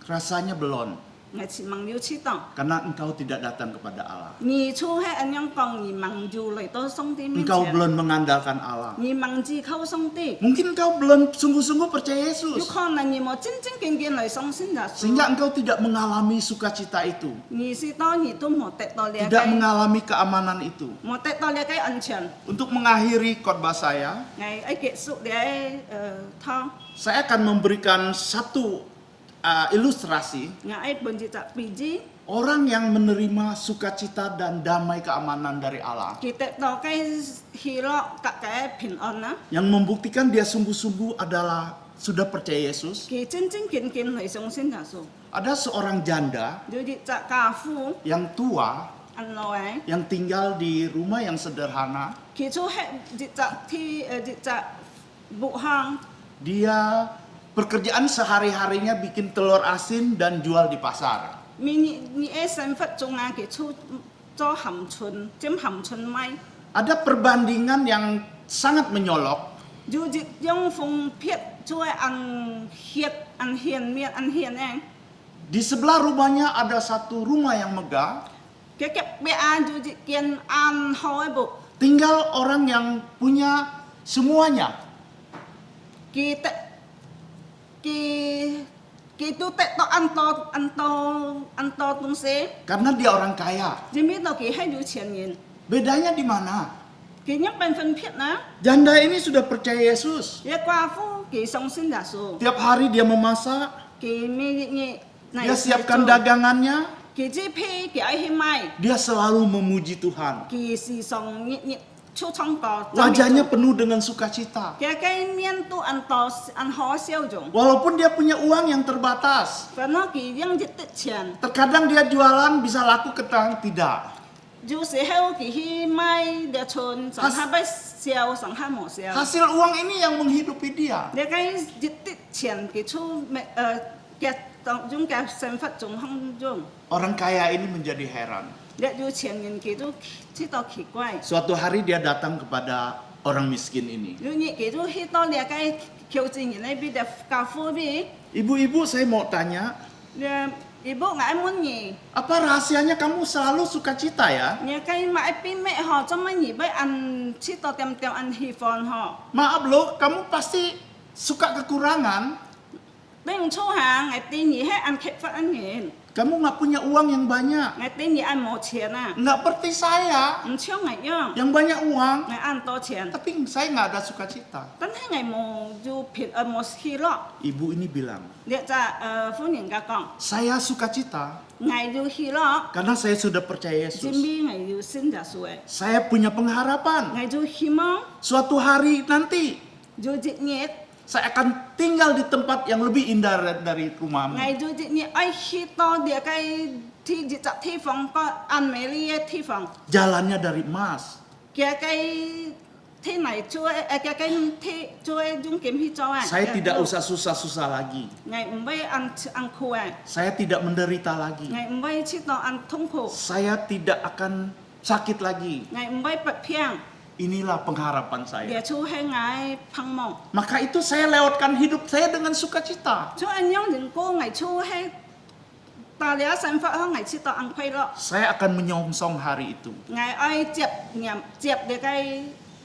rasanya belum, 我是問了知道。 karena engkau tidak datang kepada Allah. 你初係咁樣講，而問要嚟到上帝面 Engkau 前， belum mengandalkan Allah. 而問自靠上帝， Mungkin engkau belum sungguh-sungguh percaya 有 Yesus, 可能你冇真正見見嚟相信耶穌。 sehingga engkau tidak mengalami sukacita itu, 你是當然都冇得到呢 tidak 個， mengalami keamanan itu. 冇得到呢個安全。 Untuk mengakhiri khotbah saya, 我結束呢湯， saya akan memberikan satu ilustrasi 我本住就備知， orang yang menerima sukacita dan damai keamanan dari Allah, 佢得到嘅喜樂及嘅平安啦， yang membuktikan dia sungguh-sungguh adalah sudah percaya Yesus. 佢真正見見嚟相信耶穌。 Ada seorang janda 有啲隻家父 yang tua 安老嘅， yang tinggal di rumah yang sederhana. 佢做係啲隻ที่啲隻木行。 Dia pekerjaan sehari-harinya bikin telur asin dan jual di pasar. 你身份中啊，佢出做鹹春，尖鹹春賣， Ada perbandingan yang sangat menyolok 有啲用風片做ăn hiền miệng ăn hiền này， di sebelah rumahnya ada satu rumah yang megah, cái bé ăn有啲kiến ăn hỏi bộ， tinggal orang yang punya semuanya. cái tu tết to ăn to tung xe, Karena dia orang kaya. chỉ biết đâu cái hay有錢人， Bedanya di mana? cái nhắc bên phân片nữa, Janda ini sudah percaya Yesus. cái qua phu cái song sinh giả số, Tiap hari dia memasak, cái mi này, dia siapkan dagangannya, cái chi phí cái ai hiểm mai, dia selalu memuji Tuhan. cái si song nhị chú trong to, Wajahnya penuh dengan sukacita. cái miệng tu ăn to ăn khó siêu dùng. Walaupun dia punya uang yang terbatas. Và nó kỳ dân dịch tích tiền, Terkadang dia jualan bisa laku, kadang tidak. dù sẽ heo kỳ hi mai để chôn, sang ha bay siêu, sang ha mỏ siêu. Hasil uang ini yang menghidupi dia. Để cái dịch tích tiền kỳ chu cái chúng cái sản phẩm chúng không dùng. Orang kaya ini menjadi heran. Để dù tiền nhân kỳ tu chỉ tao kỳ quái. Suatu hari dia datang kepada orang miskin ini. Dù nhị kỳ tu hi tao để cái kiểu gì như này bị để cà phê bị. Ibu-ibu, saya mau tanya, Để ibu ngại muốn nhị, apa rahasianya kamu selalu sukacita ya? nhị cái mãi bị mẹ họ cho mấy nhị bay ăn chỉ tao tem tem ăn hi phòn họ. Maaf loh, kamu pasti suka kekurangan. Bên chỗ hàng ngài tin nhị hết ăn khép phát ăn hiền. Kamu nggak punya uang yang banyak. Ngài tin nhị ăn một tiền à. Nggak seperti saya Không chiếu ngài nhá. yang banyak uang, Ngài ăn to tiền. tapi saya nggak ada sukacita. Tân thấy ngài mồ dùผิดmột khi lọ. Ibu ini bilang, Để ra phu nhân cả con. saya sukacita Ngài dù khi lọ. karena saya sudah percaya Jim Yesus. bi ngài dù xin giả suy. Saya punya pengharapan. Ngài dù hy mong. Suatu hari nanti Dù dịch nhiệt. saya akan tinggal di tempat yang lebih indah dari rumahmu. Ngài dù dịch nhiệt ai khi to để cái thi dịch chặt thi phòng có ăn mấy ly thi phòng. Jalannya dari emas. Cái thi này chúa cái thi chúa dùng kiếm hi cho à. Saya tidak usah susah-susah lagi. Ngài không bay ăn khô à. Saya tidak menderita lagi. Ngài không bay chỉ to ăn thống khổ. Saya tidak akan sakit lagi. Ngài không bay bật phiang. Inilah pengharapan saya. Để chú hay ngài phăng mong. Maka itu saya lewatkan hidup saya dengan sukacita. Chú anh nhong đừng cô ngài chú hay ta lẽ sản phẩm hơn ngài chỉ tao ăn khoai lọ. Saya akan menyongsong hari itu. Ngài ai chẹp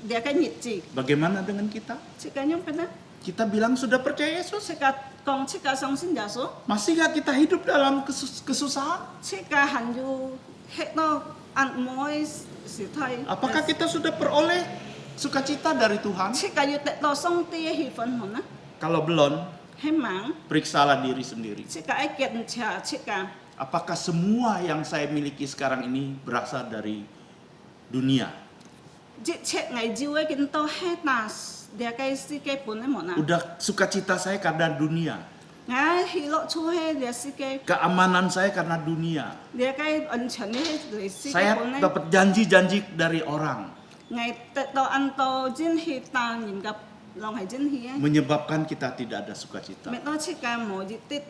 để cái nhiệt gì. Bagaimana dengan kita? Chỉ cái nhong pernah. Kita bilang sudah percaya Yesus. Chỉ cái con chỉ cái song sinh giả số. Masihkah kita hidup dalam kesusahan? Chỉ cái hành du hết nó ăn muối sự thay. Apakah kita sudah peroleh sukacita dari Tuhan? Chỉ cái yêu tệ to song tia hi phân hồn á. Kalau belum, Hay mảng. periksalah diri sendiri. Chỉ cái kiện trả chỉ cái. Apakah semua yang saya miliki sekarang ini berasal dari dunia. Jit cek ngai jiwa kinto hetas dia kai si kai pun emona. Udah sukacita saya karena dunia. Ngai hilok cuhe dia si kai Keamanan saya karena dunia. dia kai anchen ni dari si kai Saya pun dapat janji-janji dari orang. ngai to anto jin hi tang yin gap long hai jin hi. Menyebabkan kita tidak ada sukacita. Met no cika mo jitit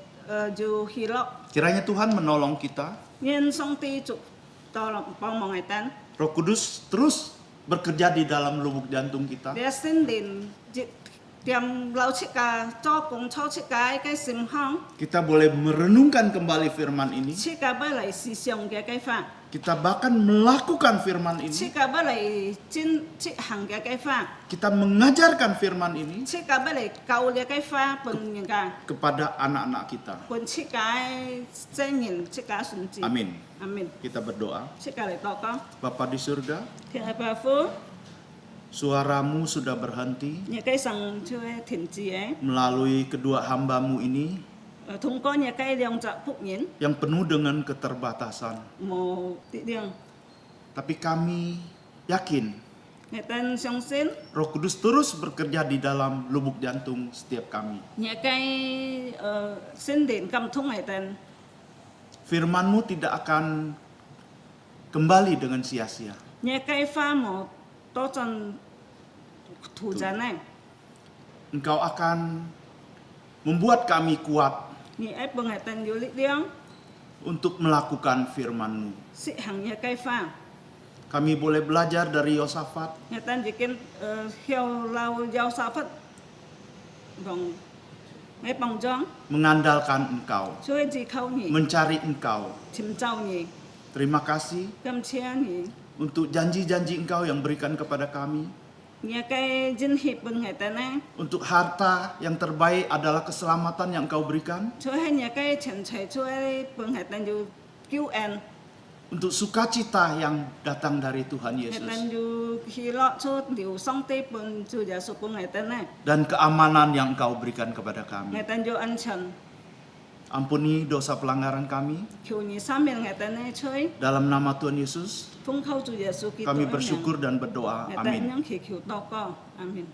ju hilok Kiranya Tuhan menolong kita. yen song ti cuk tolong pong mongai tan. Roh Kudus terus bekerja di dalam lubuk jantung kita. Dia sendin jit tiam lau cika cokong cau cika kai sim hong Kita boleh merenungkan kembali firman ini. cika balai si siong dia kai fa. Kita bahkan melakukan firman ini. Cika balai jin cik hang dia kai fa. Kita mengajarkan firman ini Cika balai kau dia kai fa pun yang ka kepada anak-anak kita. pun cika cenyin cika sunci. Amin. Amin. Kita berdoa. Cika le toko. Bapa di surga, Tiang apa fu? suaramu sudah berhenti Nya kai sang chue tin ji melalui kedua hambamu ini Thông qua nya kai liang jak phúc nyin yang penuh dengan keterbatasan. mo ti liang. Tapi kami yakin Nya tan song sin Roh Kudus terus bekerja di dalam lubuk jantung setiap kami. nya kai sin den kam thong ai tan Firman-Mu tidak akan kembali dengan sia-sia. nya kai fa mo to chan thu ja nai. Engkau akan membuat kami kuat Ni ai pung ai tan yu li liang untuk melakukan firman-Mu. si hang nya kai fa. Kami boleh belajar dari Yosafat, Nya tan jikin hiao lau yao sa phat bong mai bong jong mengandalkan Engkau, chui ji khau ni mencari Engkau. chim chao ni Terima kasih kam chia ni untuk janji-janji Engkau yang berikan kepada kami. nya kai jin hi pung ai tan ai Untuk harta yang terbaik adalah keselamatan yang Engkau berikan. chui hai nya kai chen chai chui pung ai tan yu kiu en Untuk sukacita yang datang dari Tuhan ai Yesus. tan yu hi lo chu liu song te pung chu ya su pung ai tan ai Dan keamanan yang Engkau berikan kepada ai kami. tan yu an chen Ampuni dosa pelanggaran kami. kiu ni sam men ai tan ai chui Dalam nama Tuhan Yesus, phung khau chu ya su ki kami bersyukur dan berdoa. ai tan Amin. yang ki kiu to ko amin